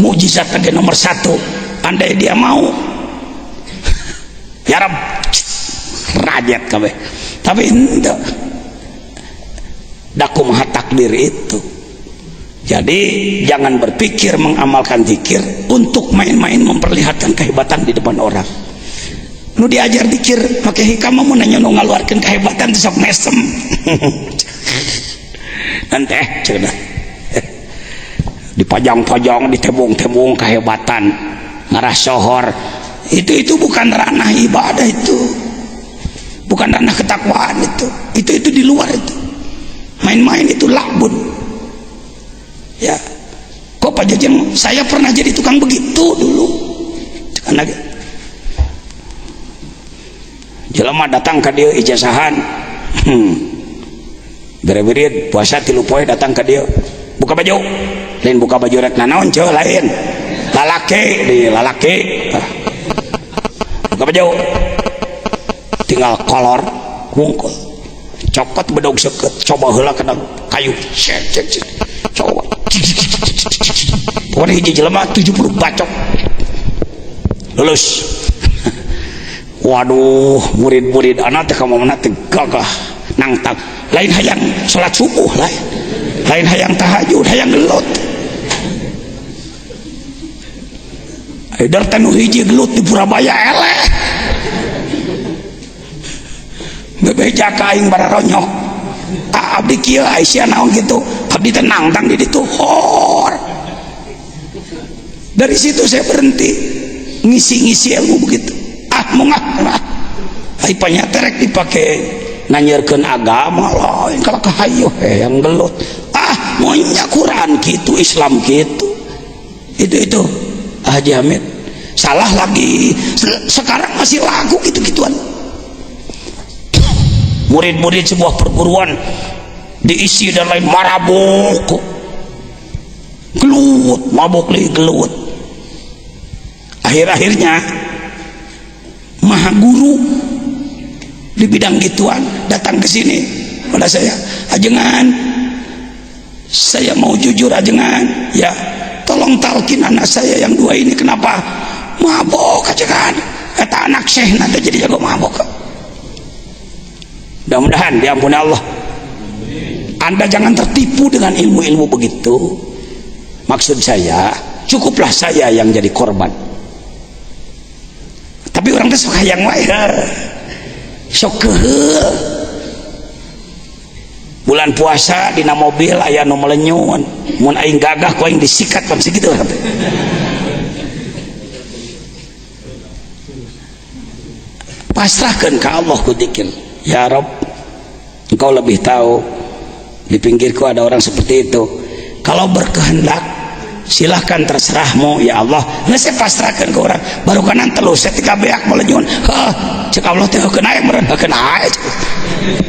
Speaker 1: mujizat teh nomor 1. Andai dia mau ya Rab rajat kabeh, tapi ente daku maha takdir itu. Jadi jangan berpikir mengamalkan zikir untuk main-main memperlihatkan kehebatan di depan orang. Nu diajar zikir pakai hikam mau nanya nu ngaluarkeun kehebatan sok mesem. Nanti cenah dipajang-pajang, ditebung-tebung kehebatan, ngarah sohor. Itu bukan ranah ibadah, itu bukan ranah ketakwaan, itu di luar itu. Main-main itu lakbun. Ya, kok Pak Jajang, saya pernah jadi tukang begitu dulu. Cekan lagi. Jelema datang ke dia ijazahan. Bere-bere puasa 3 poe datang ke dia. Buka baju. Lain buka baju rek nanaon ceu lain. Lalaki. Buka baju. Tinggal kolor wungkul. Cokot bedog seket, coba heula kana kayu. Cek. Coba. Pokoknya hiji jelema 70 bacok. Lulus. Waduh, murid-murid anak teh kamana teh gagah nangtang. Lain hayang salat subuh lain hayang tahajud, hayang gelut. Edar tanu hiji gelut di Purabaya eleh. Bebeja ka aing bararonyok. Abdi kieu Aisyah naon gitu. Abdi teh nangtang di ditu hor. Dari situ saya berhenti ngisi-ngisi ilmu begitu. Mengah ai panyaterek dipake nanyerkeun agama lain kalau kahayu yang gelut. Monya Quran gitu, Islam gitu. Itu Haji Hamid salah lagi. Sekarang masih lagu gitu-gituan. Murid-murid sebuah perguruan diisi dan lain marabok gelut, mabok lagi gelut. Akhir-akhirnya maha guru di bidang gituan datang ke sini pada saya, ajengan saya mau jujur ajengan ya, tolong talkin anak saya yang dua ini kenapa mabok ajengan, kata anak syekh nanti jadi jago mabok. Mudah-mudahan diampuni Allah. Anda jangan tertipu dengan ilmu-ilmu begitu. Maksud saya, cukuplah saya yang jadi korban. Tapi orang tuh suka yang wae. Sok keheul. Bulan puasa dina mobil aya nu melenyun. Mun aing gagah ku aing disikat pan sakitu. Pasrahkeun ka Allah ku dzikir. Ya Rabb, Engkau lebih tahu. Di pinggirku ada orang seperti itu. Kalau berkehendak silahkan terserahmu ya Allah. Nggak saya pasrahkan ke orang baru kanan telus setika beak melenyun cek Allah teh kena air meren kena air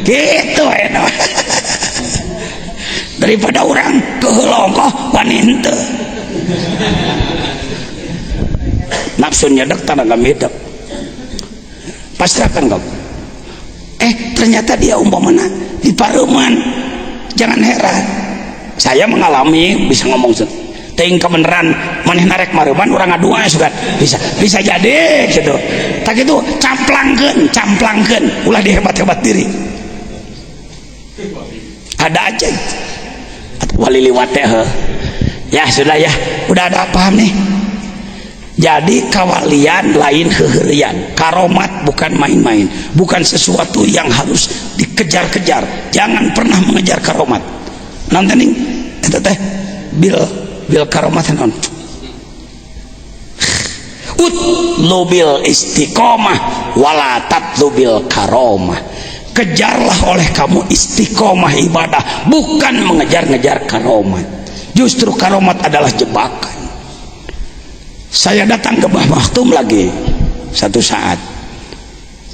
Speaker 1: gitu enak. Daripada orang kehelongkoh wanin teh nafsunya dek tanah gamedek pasrahkan kau. Ternyata dia umpamana di Pareman. Jangan heran, saya mengalami bisa ngomong ting kebenaran maneh narek mareman orang ngadua sugan bisa jadi gitu. Tak itu camplangkeun ulah dihebat-hebat diri. Ada aja wali liwat teh. Ya sudah ya, udah ada paham nih. Jadi kawalian lain heureuyan, karomat bukan main-main, bukan sesuatu yang harus dikejar-kejar. Jangan pernah mengejar karomat. Nonton eta teh bil karomat non. Utlubil istiqomah wala tatlubil karomah. Kejarlah oleh kamu istiqomah ibadah, bukan mengejar-ngejar karomat. Justru karomat adalah jebakan. Saya datang ke Mbah Maktum lagi satu saat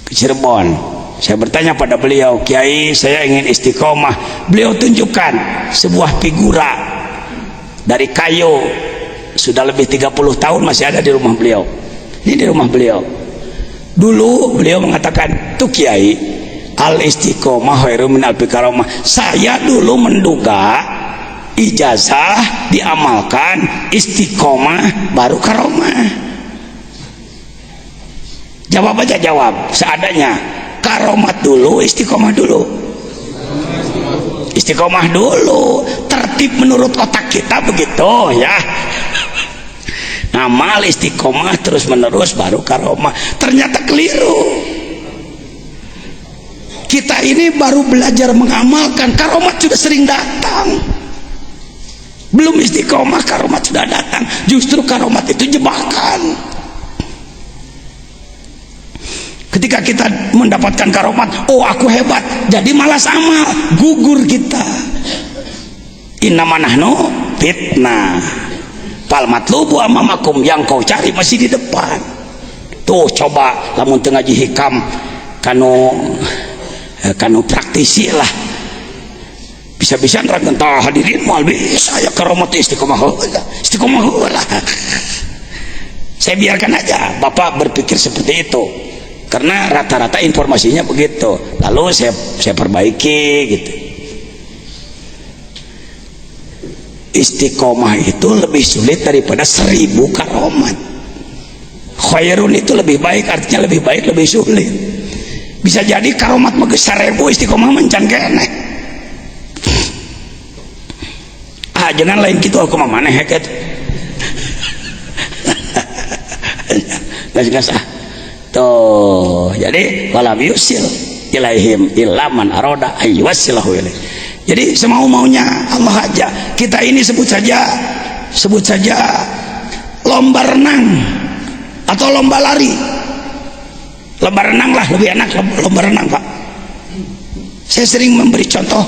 Speaker 1: ke Cirebon. Saya bertanya pada beliau, Kiai saya ingin istiqomah. Beliau tunjukkan sebuah figura dari kayu, sudah lebih 30 tahun masih ada di rumah beliau. Ini di rumah beliau. Dulu beliau mengatakan, tuh Kiai, al istiqomah khairum min alfi karomah. Saya dulu menduga ijazah diamalkan, istiqomah baru karomah. Jawab aja, jawab seadanya. Karomat dulu, istiqomah dulu. Istiqomah dulu. Tertib menurut otak kita begitu ya. Amal istiqomah terus menerus baru karomah. Ternyata keliru. Kita ini baru belajar mengamalkan, karomat sudah sering datang. Belum istiqomah karomat sudah datang. Justru karomat itu jebakan. Ketika kita mendapatkan karomat, oh aku hebat, jadi malas amal, gugur kita. Innama nahnu fitnah fal matlubu amamakum, yang kau cari masih di depan. Tuh coba lamun teu ngaji hikam kanu praktisi lah. Bisa-bisa nerangkeun tah hadirin moal bisa ya karomat istiqomah heula. Saya biarkan aja Bapak berpikir seperti itu. Karena rata-rata informasinya begitu. Lalu saya perbaiki gitu. Istiqomah itu lebih sulit daripada 1000 karomat. Khairun itu lebih baik, artinya lebih baik, lebih sulit. Bisa jadi karomat mage 1000, istiqomah mencan keneh. Jangan lain gitu aku mah maneh heket. Gas tuh. Jadi walam yusil ilaihim ilaman aroda ayyusilahu ilaih. Jadi semau-maunya Allah aja. Kita ini sebut saja lomba renang atau lomba lari. Lomba renang lah lebih enak, lomba renang Pak. Saya sering memberi contoh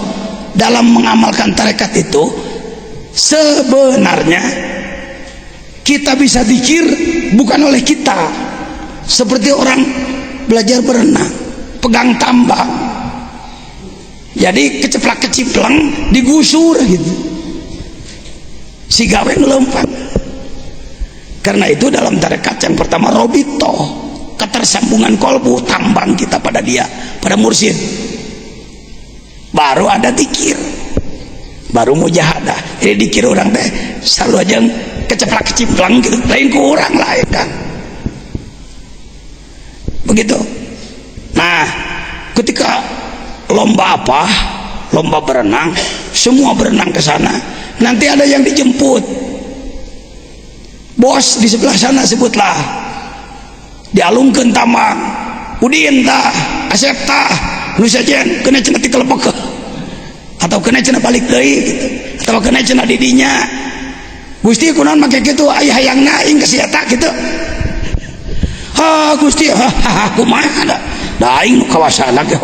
Speaker 1: dalam mengamalkan tarekat itu. Sebenarnya kita bisa zikir bukan oleh kita, seperti orang belajar berenang, pegang tambang, Jadi keceplak kecipleng digusur gitu, si gawe ngelompat. Karena itu dalam tarekat yang pertama robito, ketersambungan kolbu, tambang kita pada dia, pada mursyid. Baru ada dikir, baru mujahadah. Jadi dikir orang teh selalu aja keceplak kecipleng gitu, lain kurang lain kan, begitu. Nah, ketika lomba apa, lomba berenang, semua berenang ke sana, nanti ada yang dijemput bos di sebelah sana, sebutlah dialungkeun tamang udin tah asep tah nu sajen kena cenah ti kelepek atau kena cenah balik deui gitu, atau kena cenah di dinya Gusti kunaon make kitu aya hayangna aing geus eta gitu. Ha Gusti kumaha da aing nu kawasana ge.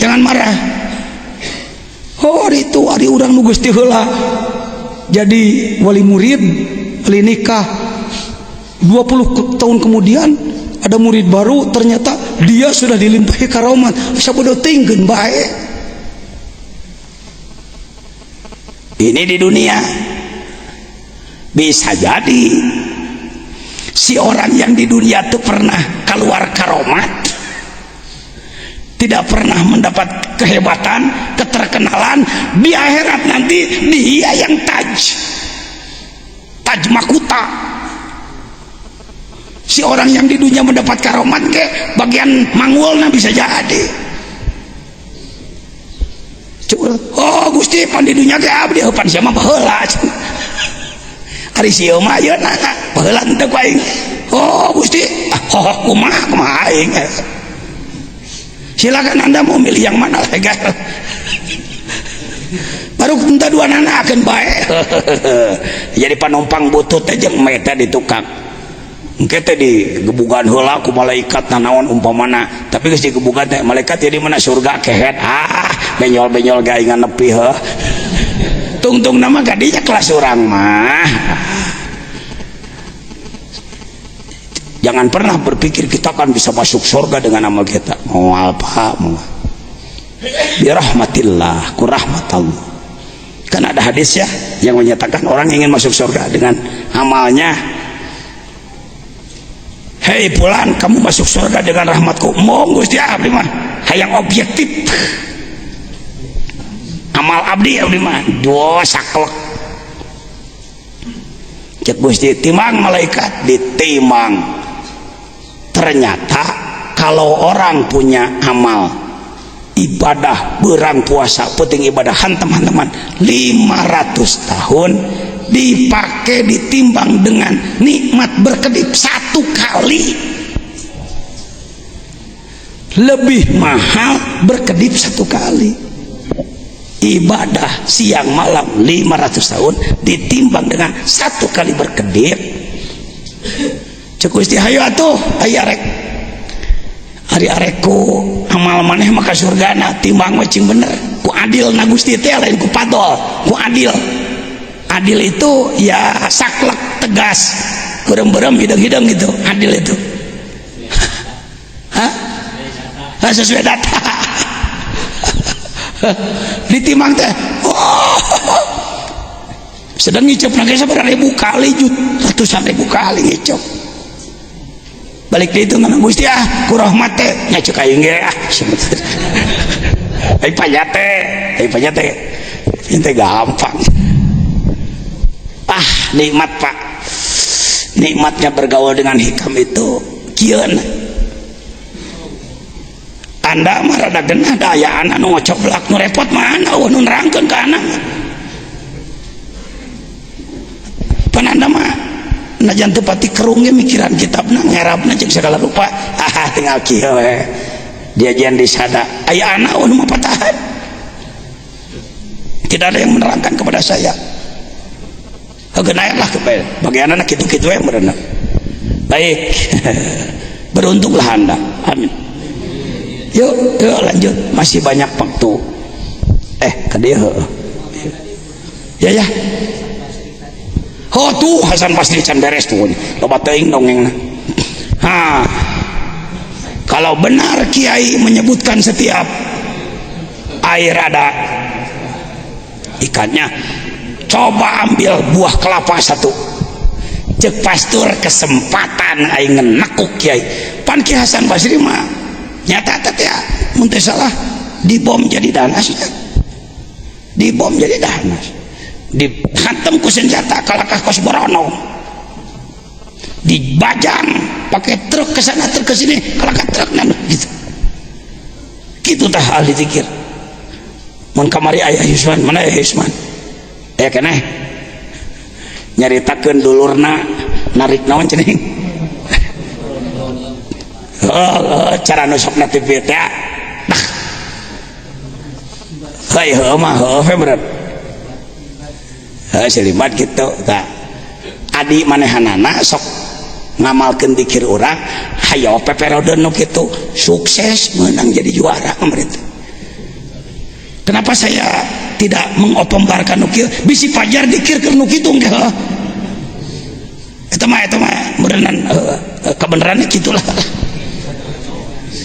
Speaker 1: Jangan marah. Oh itu hari orang nu Gusti heula jadi wali murid, wali nikah, 20 tahun kemudian ada murid baru, ternyata dia sudah dilimpahi karomat, sabodo tingkeun bae. Ini di dunia. Bisa jadi si orang yang di dunia itu pernah keluar karomat, tidak pernah mendapat kehebatan, keterkenalan, di akhirat nanti dia yang taj makuta. Si orang yang di dunia mendapat karomat ke bagian mangulna bisa jadi. Oh Gusti pan di dunia ke abdi pan siapa baheula. Ari sieu mah ayeuna baheula teu ku aing. Oh Gusti, kumaha aing. Silakan Anda mau milih yang mana legal. Baru entah dua nana akan baik. Jadi penumpang butut aja meta di tukang. Kita di gebugan heula ku malaikat nanaon umpamana, tapi geus di gebugan teh malaikat jadi mana surga kehet. Benyol-benyol gaingan nepi heuh. Tungtung nama gadinya kelas urang mah. Jangan pernah berpikir kita akan bisa masuk surga dengan amal kita. Mau apa? Mau birahmatillah, ku rahmat Allah. Kan ada hadis ya yang menyatakan orang ingin masuk surga dengan amalnya. Hei fulan, kamu masuk surga dengan rahmatku. Mau Gusti abdi mah hayang objektif. Amal abdi mah dosa saklek. Cek Gusti timang malaikat ditimang. Ternyata kalau orang punya amal ibadah berang puasa penting ibadahan teman-teman 500 tahun dipakai ditimbang dengan nikmat berkedip 1 kali, lebih mahal berkedip 1 kali. Ibadah siang malam 500 tahun ditimbang dengan 1 kali berkedip. Cek Gusti hayu atuh aya arek ari arekku amal maneh maka surgana timbang we cing bener ku adil na Gusti teh lain ku padol, ku adil. Adil itu ya saklek tegas berem-berem hidung-hidung gitu, adil itu. Hah? Sesuai data. Ditimbang teh sedang ngicep nage sabaraha ribu kali, ratusan ribu kali ngicep. Balik itu ngana Gusti ku rahmat teh nya ceuk aing ge ai panyate ente gampang. Nikmat Pak, nikmatnya bergaul dengan hikam itu kieun. Anda mah rada genah daya anak nu ngocoblak nu repot mana nu nerangkeun ka anak. Pan Anda mah najan teu pati kerung ge mikiran kitabna ngerabna jeung segala rupa. Tinggal kieu we. Diajian di sada aya anak nu mah patahan. Tidak ada yang menerangkan kepada saya. Genayanlah kepada bagi anak gitu-gitu yang berenang. Baik. Beruntunglah Anda. Amin. Yuk lanjut, masih banyak waktu. Ke dia. Ya. Oh tuh Hasan Basri can beres tuh. Loba teuing dongengna. Kalau benar kiai menyebutkan setiap air ada ikannya, coba ambil buah kelapa satu, cek pastur kesempatan aing ngenekuk kiai. Pan Ki Hasan Basri mah nyata ya mun teu salah dibom jadi danas ya. Dibom jadi danas, dihantam ku senjata kalakah kos Borono, dibajang pakai truk ke sana truk ke sini kalakah truk nanu gitu. Kitu tah ahli zikir. Mun kamari aya Yusman, mana aya Yusman? Keneh nyaritakeun dulurna narik naon cenah. Cara nusokna ti teh. Nah. Hai mah berat. Selimat gitu tah. Adi manehanana sok ngamalkeun zikir urang, hayo peperode nu kitu sukses menang jadi juara pemerintah. Kenapa saya tidak mengopembarkan nukil bisi pajar dikir ke nukitung ke itu mah beneran kebenarannya gitulah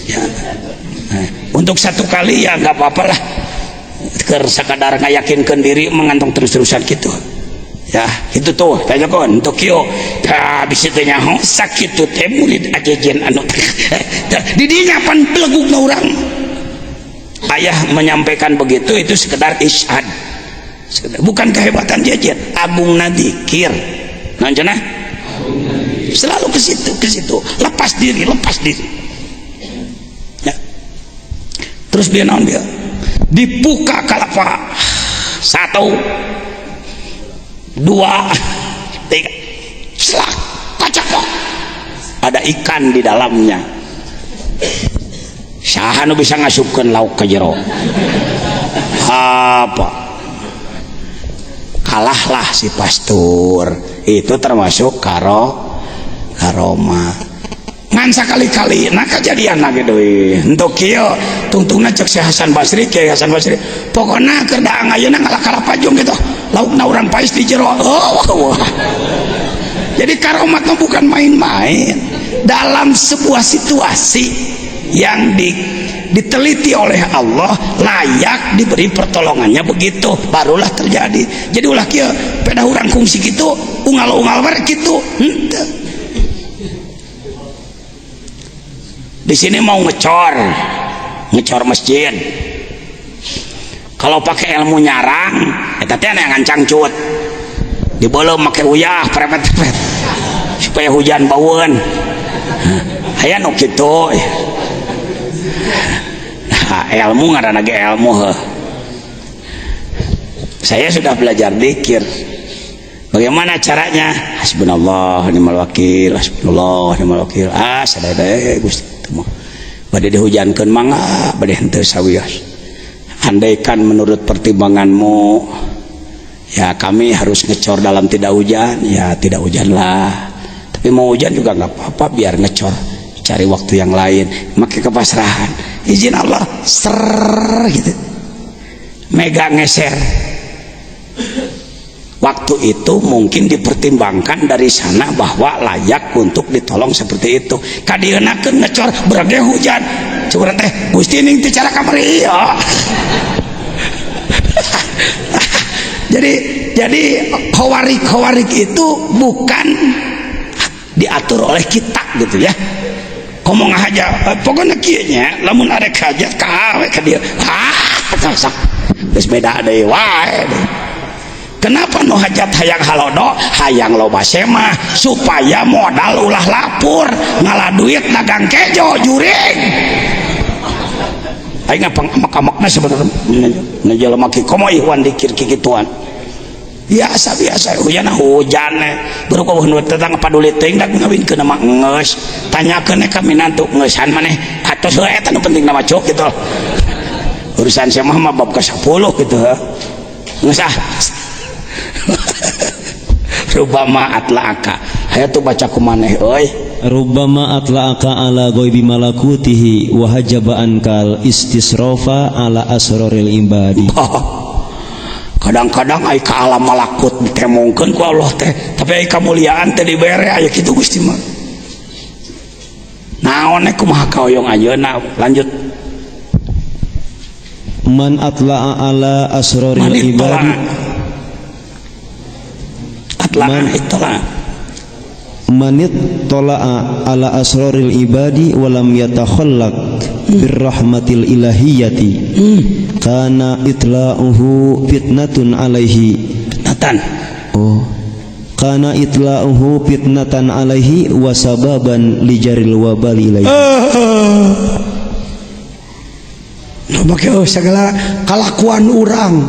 Speaker 1: ya. Untuk satu kali ya nggak apa-apa lah ker sakadar ngayakinkan diri mengantung terus-terusan gitu ya itu tuh tanya kon Tokyo ya bisa tanya sakit tuh teh murid ajejen anu didinya pan belegugna urang. Ayah menyampaikan begitu itu sekedar isyad, bukan kehebatan jajan. Agung nadikir, nanjana selalu ke situ, lepas diri. Ya. Terus dia naon dia, dibuka kalapa 1, 2, 3, selak, kocak kok, ada ikan di dalamnya. Saha nu bisa ngasupkeun lauk ka jero? Apa? Kalahlah si pastur. Itu termasuk karoma. Ngan sakali-kali nah kejadianna gitu henteu kieu tungtungna cek si Hasan Basri, Kiai Hasan Basri. Pokona keur daang ayeuna ngalak-kalapajung gitu. Laukna urang pais di jero. Oh. Jadi karomat mah bukan main-main. Dalam sebuah situasi yang diteliti oleh Allah layak diberi pertolongannya begitu barulah terjadi. Jadi ulah kieu peda urang kungsi kitu unggal-unggal bare kitu henteu. Di sini mau ngecor masjid. Kalau pakai ilmu nyarang eta teh aya ngancangcut. Dibeuleum make uyah prepet-prepet supaya hujan baweun. Aya nu kitu. Nah, ilmu ngaranna ge ilmu saya sudah belajar dzikir. Bagaimana caranya? Hasbunallah wa ni'mal wakil, hasbunallah wa ni'mal wakil. Sadaya Gusti teu bade dihujankeun mangga bade henteu sawios. Andaikan menurut pertimbanganmu ya kami harus ngecor dalam tidak hujan, ya tidak hujanlah. Tapi mau hujan juga nggak apa-apa, biar ngecor. Cari waktu yang lain, makai kepasrahan, izin Allah gitu, mega ngeser. Waktu itu mungkin dipertimbangkan dari sana bahwa layak untuk ditolong seperti itu. Kadienakeun ngecor berage hujan, cukup teh Gusti ning teu cara kamari ya. Jadi khawarik itu bukan diatur oleh kita gitu ya. Ngomong aja pokoknya kieunya lamun arek hajat kawe ka dieu sok geus beda deui wae. Kenapa nu hajat hayang halodo hayang loba semah supaya modal ulah lapur ngalah duit dagang kejo juring aing ngapak-amakna sebenarnya jelema ki komo ihwan dikir kikituan biasa hujan baru kau hendak tetangga paduli ting dak ngawinkeun mah geus tanyakeun ka minantu ngeusan maneh atos we eta nu penting nama cok gitu urusan saya mah bab ke 10 gitu geus rubama atla'aka aya tuh baca kumaneh euy
Speaker 2: rubama atla'aka ala ghaibi malakutihi wa hajaba ankal istisrafa ala asraril ibadi.
Speaker 1: Kadang-kadang ai ka alam malakut ditemongkeun ku Allah teh tapi ai kamuliaan teh dibere aya kitu Gusti mah naon kumaha kaoyong ayeuna lanjut
Speaker 2: man atla'a ala asraril ibadi manit tola'a ala asraril ibadi walam yatakhallaq birrahmatil ilahiyati kana itla'uhu fitnatun alaihi kana itla'uhu fitnatan alaihi wa sababan lijaril wabali ilaihi.
Speaker 1: Segala kelakuan orang,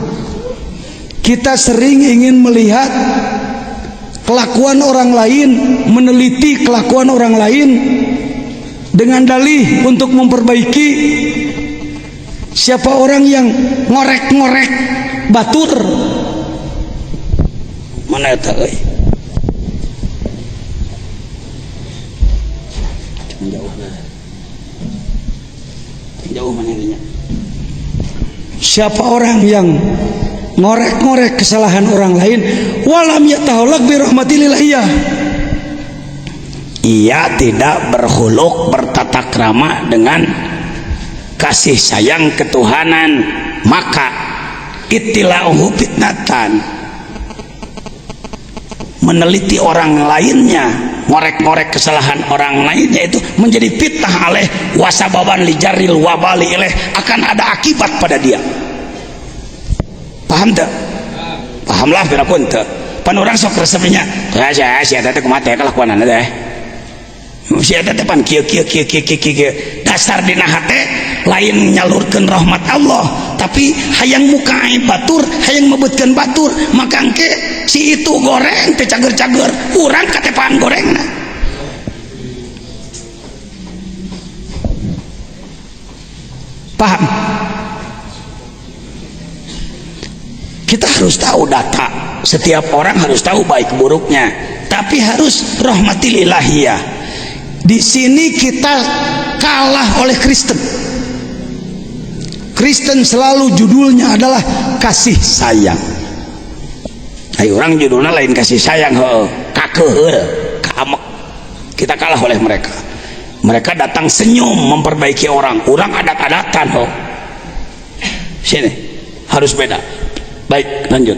Speaker 1: kita sering ingin melihat kelakuan orang lain, meneliti kelakuan orang lain dengan dalih untuk memperbaiki. Siapa orang yang ngorek-ngorek batur, mana eta euy? Jauh mana nya? Siapa orang yang ngorek-ngorek kesalahan orang lain, walam yatahallaq bi rahmatillah, ia tidak berhuluk bertata krama dengan kasih sayang ketuhanan, maka ittila'uhu fitnatan, meneliti orang lainnya, ngorek-ngorek kesalahan orang lainnya itu menjadi fitnah alaih wasababan lijaril wabali ilaih, akan ada akibat pada dia. Paham tak? Pahamlah biarpun tak. Pan orang sok resepnya, saya teh kumaha teh kelakuanana teh. Sia teh pan kieu dasar dina hate lain nyalurkeun rahmat Allah, tapi hayang muka aib batur, hayang mebutkeun batur, maka engke si itu goreng teh cager-cager, urang katepaan gorengna. Paham? Kita harus tahu data, setiap orang harus tahu baik buruknya, tapi harus rahmatil ilahiyah. Di sini kita kalah oleh Kristen. Kristen selalu judulnya adalah kasih sayang. Ayo orang judulnya lain kasih sayang, kakeheul, kaamek. Kita kalah oleh mereka. Mereka datang senyum memperbaiki orang adat-adatan. Sini harus beda. Baik, lanjut.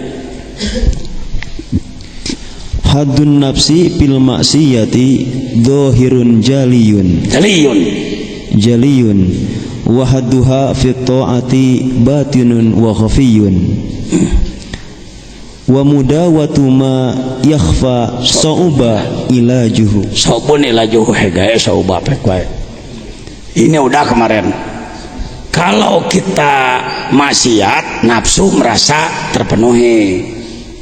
Speaker 2: Haddun nafsi fil maksiyati dhahirun jaliyun wa hadduha fit ta'ati batinun wa khafiyun wa mudawatu ma yakhfa sauba ilajuhu
Speaker 1: hegae sauba pek wae. Ini udah kemarin. Kalau kita maksiat, nafsu merasa terpenuhi,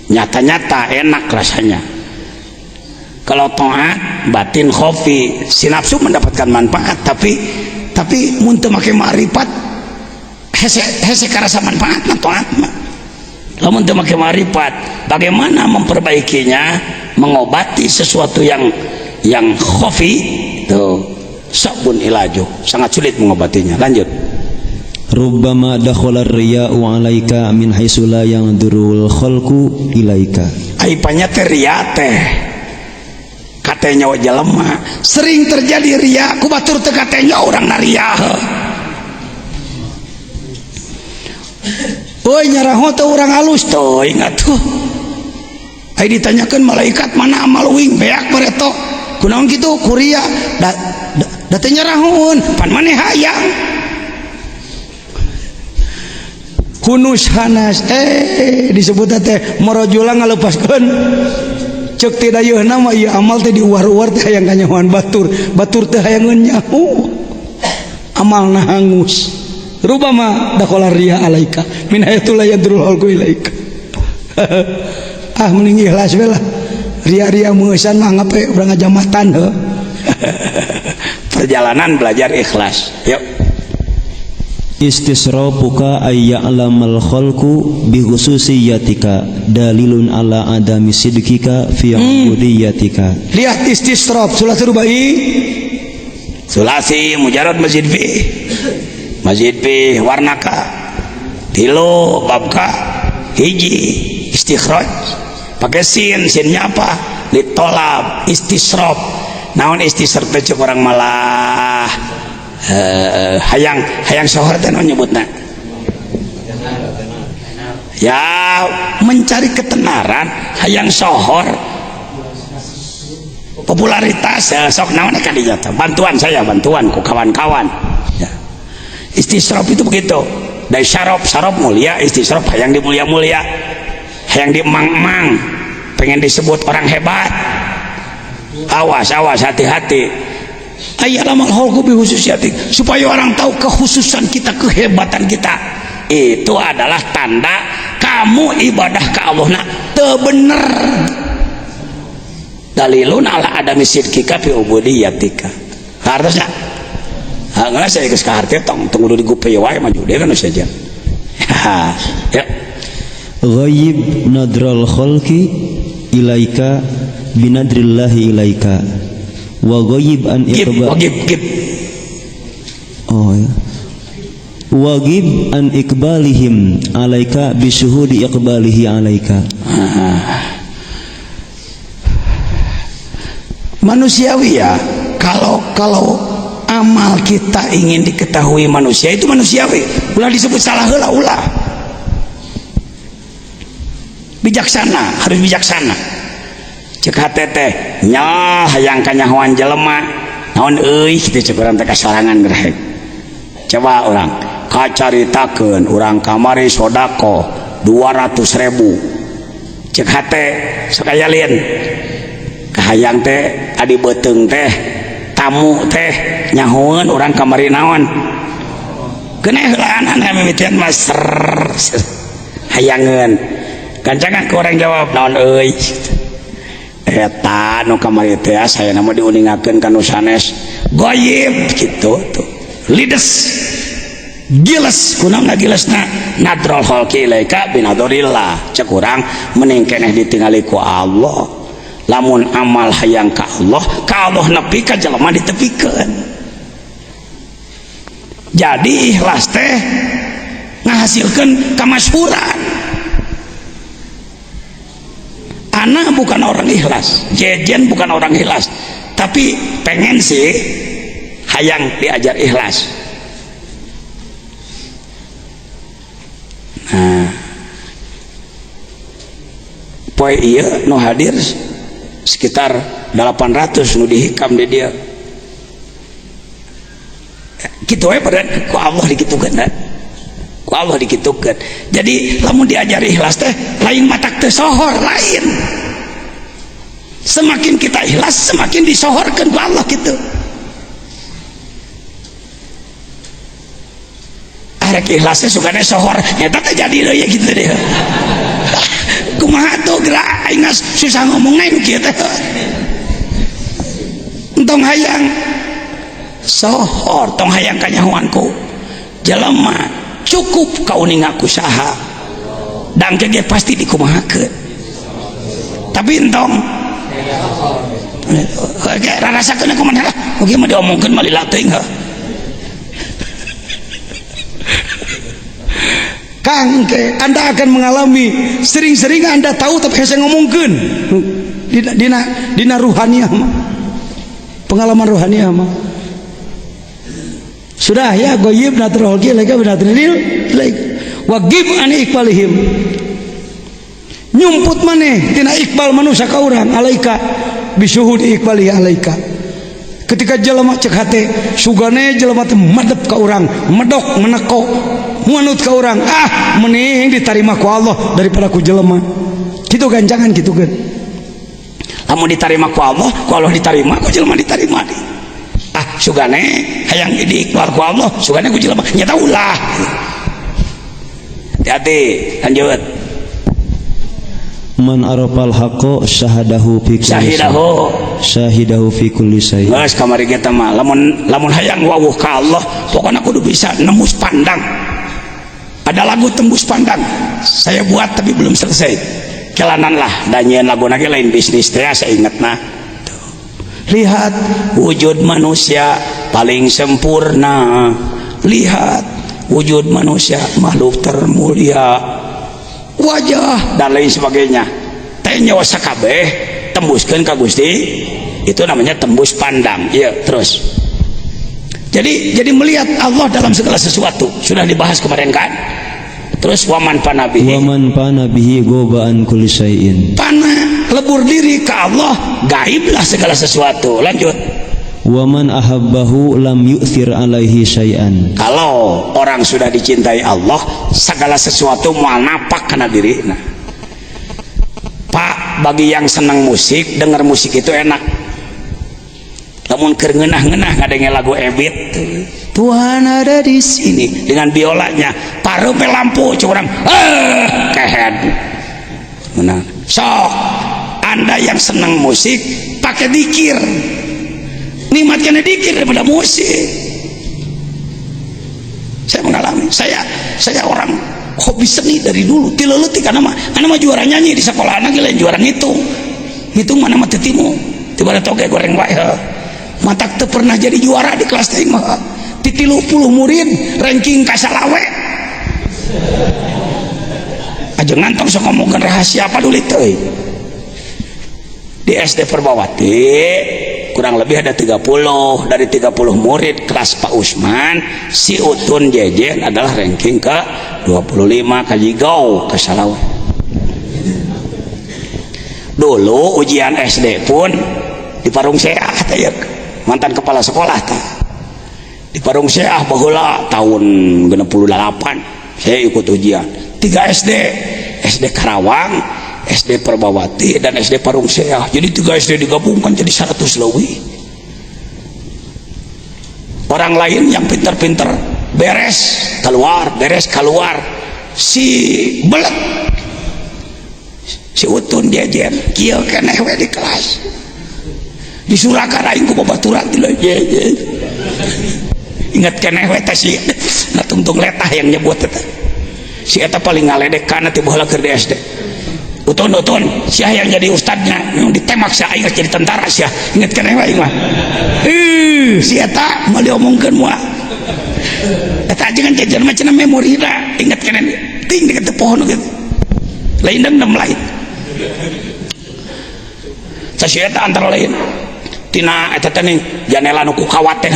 Speaker 1: nyata-nyata enak rasanya. Kalau taat, batin khofi, si nafsu mendapatkan manfaat, tapi mun teu make ma'rifat hese karasa manfaat mah taat mah. Lamun teu make ma'rifat, bagaimana memperbaikinya, mengobati sesuatu yang khofi, tuh sabun ilaju, sangat sulit mengobatinya. Lanjut.
Speaker 2: Rubbama dakhala ar-riya'u 'alaika min haitsu la yanzurul khalqu ilaika.
Speaker 1: Aipanya teh riya teh. Katanya wa jelema sering terjadi riya ku batur teh katanya urang na riya. Euy nyaraho teh urang alus teh ingat tuh. Ai ditanyakeun malaikat mana amal wing beak bareto. Kunaon kitu ku riya. Da teh nyarahoun pan maneh hayang. Hunus hanas disebut teh marojula ngalepaskeun ceuk ti dayeuhna mah ieu amal teh diuar-uar teh hayang kanyahoan batur teh hayang nyaho amalna hangus. Rubama dakhala riya alaika min haitsu la yadrul halqu ilaika. Mending ikhlas we lah, ria-ria meusan mah ngape urang ngajamatan heuh. Perjalanan belajar ikhlas. Yuk.
Speaker 2: Istisrafuka ayya'lamal khalqu bi khususiyatika dalilun ala adami sidqika fi ubudiyatika.
Speaker 1: Lihat istisraf sulasi rubai, sulasi mujarrad mazid fi warnaka tilu babka hiji istikhraj pakai sinnya apa litolab istisraf. Naon istisraf teh orang malah hayang sohor teh nyebutna ya mencari ketenaran hayang sohor popularitas ya, sok naon ka dinya bantuan ku kawan-kawan ya. Istisraf itu begitu dari syarab mulia, istisraf hayang dimulia-mulia, hayang dimang-mang, pengen disebut orang hebat. Awas hati-hati. Ayyalamal khalqu bi khususiyati, supaya orang tahu kekhususan kita, kehebatan kita. Itu adalah tanda kamu ibadah ke Allah na teu bener. Dalilun ala adami sidqika fi ubudiyatika. Harusnya nggak saya geus ka harti tong kudu digupeu wae mah jude kan saja. Ya.
Speaker 2: Ghaib nadral khalqi ilaika binadrillahi ilaika wa ghaib an iqbal. Oh ya. Wagib an iqbalihim alaika bisyuhudi iqbalihi alaika.
Speaker 1: Manusiawi ya, kalau amal kita ingin diketahui manusia itu manusiawi, ulah disebut salah heula ulah. Bijaksana, harus bijaksana. Cek hate teh nya hayang kanyahoan jelema naon euy kitu cek urang teh kasorangan gereh. Coba orang kacaritakeun urang kamari sodako 200.000 cek hate sakaya lian kahayang teh adi beuteung teh tamu teh nyahoeun urang kamari naon keneh heulaan mimitian mas hayangeun gancangan ke orang jawab naon euy eta nu kamari teh saya nama diuningakeun ka nu sanes ghaib kitu tuh lides giles kunaon gilesna nadrul khalqi ilaika binadorillah cek urang mending keneh ditingali ku Allah. Lamun amal hayang ka Allah nepi ka jelema ditepikeun. Jadi ikhlas teh ngahasilkeun kamasyhuran. Ana bukan orang ikhlas, jejen bukan orang ikhlas, tapi pengen sih hayang diajar ikhlas. Nah, poe ieu nu hadir sekitar 800 nu dihikam di dia gitu we pada ku Allah dikitukeun ku Allah dikitukeun. Jadi lamun diajari ikhlas teh lain matak teh sohor lain, semakin kita ikhlas semakin disohorkeun ku Allah gitu. Arek ikhlasnya sugane sohor eta teh jadi deui gitu deh. Kumaha tuh gerak aing susah ngomong naik kieu teh. Entong hayang sohor, tong hayang kanyahoanku jelema cukup kauningaku saha dangke ge pasti dikumahakeun. Tapi entong rarasakeun kumaha oge mah diomongkeun mah lila teuing heuh. Kang, Anda akan mengalami sering-sering Anda tahu tapi saya ngomongkeun dina ruhaniyah mah, pengalaman ruhaniyah mah sudah ya. Ghaib nadrul khalqi ilaika binadril wagib an iqbalihim, nyumput maneh tina iqbal manusia ka urang alaika bisyuhudi iqbalihi alaika. Ketika jelema cek hate sugane jelema teh madep ka urang, medok meneko manut ka urang, mending diterima ku Allah daripada ku jelema. Kitu gancangan kitu kan. Lamun diterima ku Allah diterima, ku jelema diterima. Sugane hayang diikbar ku Allah, sugane ku jelema nyata ulah. Hati-hati, lanjut.
Speaker 2: Man arafal haqqo syahadahu fi kulli syai.
Speaker 1: Geus kamari kita mah lamun hayang wawuh ka Allah pokoknya kudu bisa nembus pandang. Ada lagu tembus pandang saya buat tapi belum selesai. Kelanan lah danyeun laguna ge lain bisnis teh saya ingetna. Lihat wujud manusia paling sempurna. Lihat wujud manusia makhluk termulia, wajah dan lain sebagainya. Teh nyawa sakabeh tembuskeun ka Gusti, itu namanya tembus pandang. Iya, terus. Jadi melihat Allah dalam segala sesuatu sudah dibahas kemarin kan. Terus waman panabihi,
Speaker 2: waman pana bihi gobaan kulli syai'in,
Speaker 1: pana lebur diri ke Allah, gaiblah segala sesuatu. Lanjut.
Speaker 2: waman ahabbahu lam yu'thir alaihi syai'an,
Speaker 1: Kalau orang sudah dicintai Allah, segala sesuatu mual napak karena diri. Nah, Pak, bagi yang senang musik, dengar musik itu enak. Namun kerengenah-ngenah ngadenge lagu Ebit, Tuhan ada di sini dengan biolanya, parupe lampu curang, kehen. Menang. Sok, Anda yang senang musik pakai dikir, nikmatkan dikir daripada musik. Saya mengalami, saya orang hobi seni dari dulu, tileleutik karena mah juara nyanyi di sekolah anak lain juara ngitung mana mah tetimu, tiba-tiba toge goreng wae. Matak teu pernah jadi juara di kelas teh mah. Ti 30 murid ranking kasalawe. Aja ngantong sok ngomongkeun rahasia apa dulu teh. Di SD Perbawati kurang lebih ada 30, dari 30 murid kelas Pak Usman, si Utun Jejen adalah ranking ke 25 kajigau kasalawe. Dulu ujian SD pun di Parung Seah teh mantan kepala sekolah di Parung Seah baheula tahun 68 saya ikut ujian 3 SD Karawang, SD Perbawati dan SD Parung Seah. Jadi 3 SD digabungkan jadi 100 leuwih. Orang lain yang pintar-pintar beres keluar si belet si Utun Jejen kieu keneh we di kelas disurakan aing ku babaturan ti leuy. Ingat keneh we teh si tungtung letah yang nyebut eta. Si eta paling ngaledekan ti baheula keur di SD. Utun sia yang jadi ustadnya yang ditemak sia aing jadi tentara sia. Ingat keneh we mah. Si eta mau diomongkeun moal. Eta ajengan jajan mah cenah memorina. Ingat keneh ting deket pohon gitu. Lain dendam lain. Sia eta antara lain tina eta teh janela nu ku kawat teh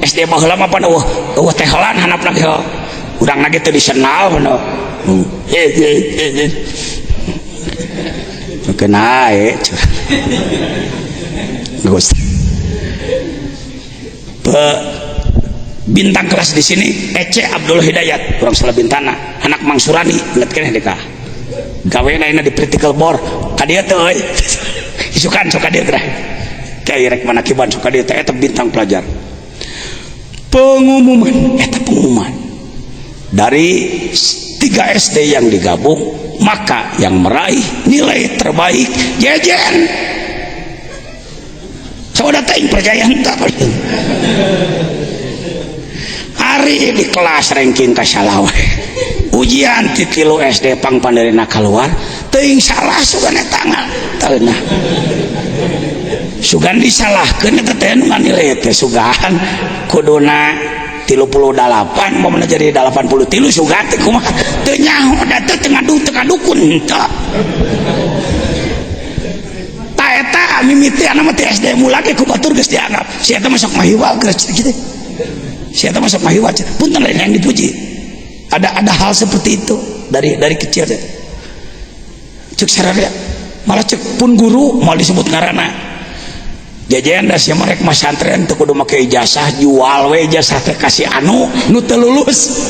Speaker 1: SD baheula mah pan eueuh teh helan handapna ge urang ge teu disenal mano kena Gus bintang kelas di sini Ece Abdul Hidayat urang salah bintana anak Mang Surani inget keneh deka gaweana di practical board ka dieu teh euy isukan sok ka dieu teh kayak rek manakiban suka dia eta bintang pelajar. Pengumuman dari 3 SD yang digabung, maka yang meraih nilai terbaik Jejen. Saudara teh percaya henteu hari di kelas ranking kasalawe ujian ti 3 SD pang panderena keluar teuing salah sugana tangan taeunah sugan disalahkeun eta teh nu nganilai teh sugan kuduna 38 momen jadi 83 sugan teh kumaha teu nyaho da teu ngadukun henteu ta eta mimiti anak mah SD mulai ku batur geus dianggap si eta masuk mahiwal geus kitu si eta masuk mahiwal punten lain yang dipuji ada hal seperti itu dari kecil teh cek sararea malah cek pun guru mau disebut ngaranna Jejen da sia marek mah santren teu kudu make ijazah jual we ijazah teh kasih anu nu teu lulus.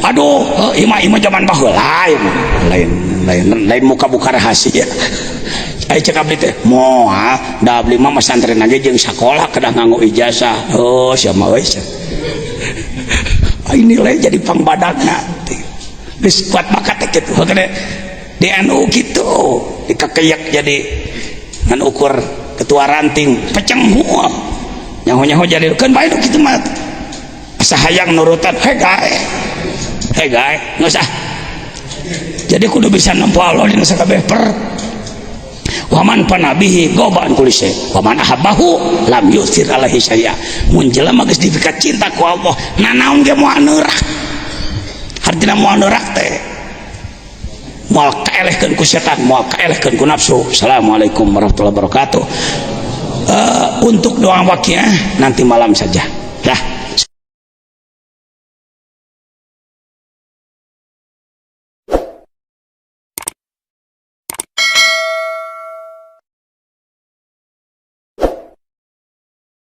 Speaker 1: Aduh, imah zaman baheula lain muka buka rahasia. Ai cek abdi teh moal da abdi mah santren aja jeung sakola kedah nganggo ijazah. Oh sia mah we sia. Ai nilai jadi pangbadagna. Geus kuat bakat teh kitu. Hakana di NU kitu dikakeyak jadi ngan ukur ketua ranting peceng huam nyaho jadi kan bae kitu mah asa hayang nurutan he gae nggak usah jadi kudu bisa nempo Allah dina sakabeh per waman panabihi gobaan kulise waman ahabbahu lam yusir alaihi syai'a mun jelema geus dipikat cinta ku Allah nanaon ge moal neurak hartina moal neurak teh moal kaelehkeun ku setan moal kaelehkeun ku nafsu. Assalamualaikum warahmatullahi wabarakatuh. Untuk doa waqiah nanti malam saja ya.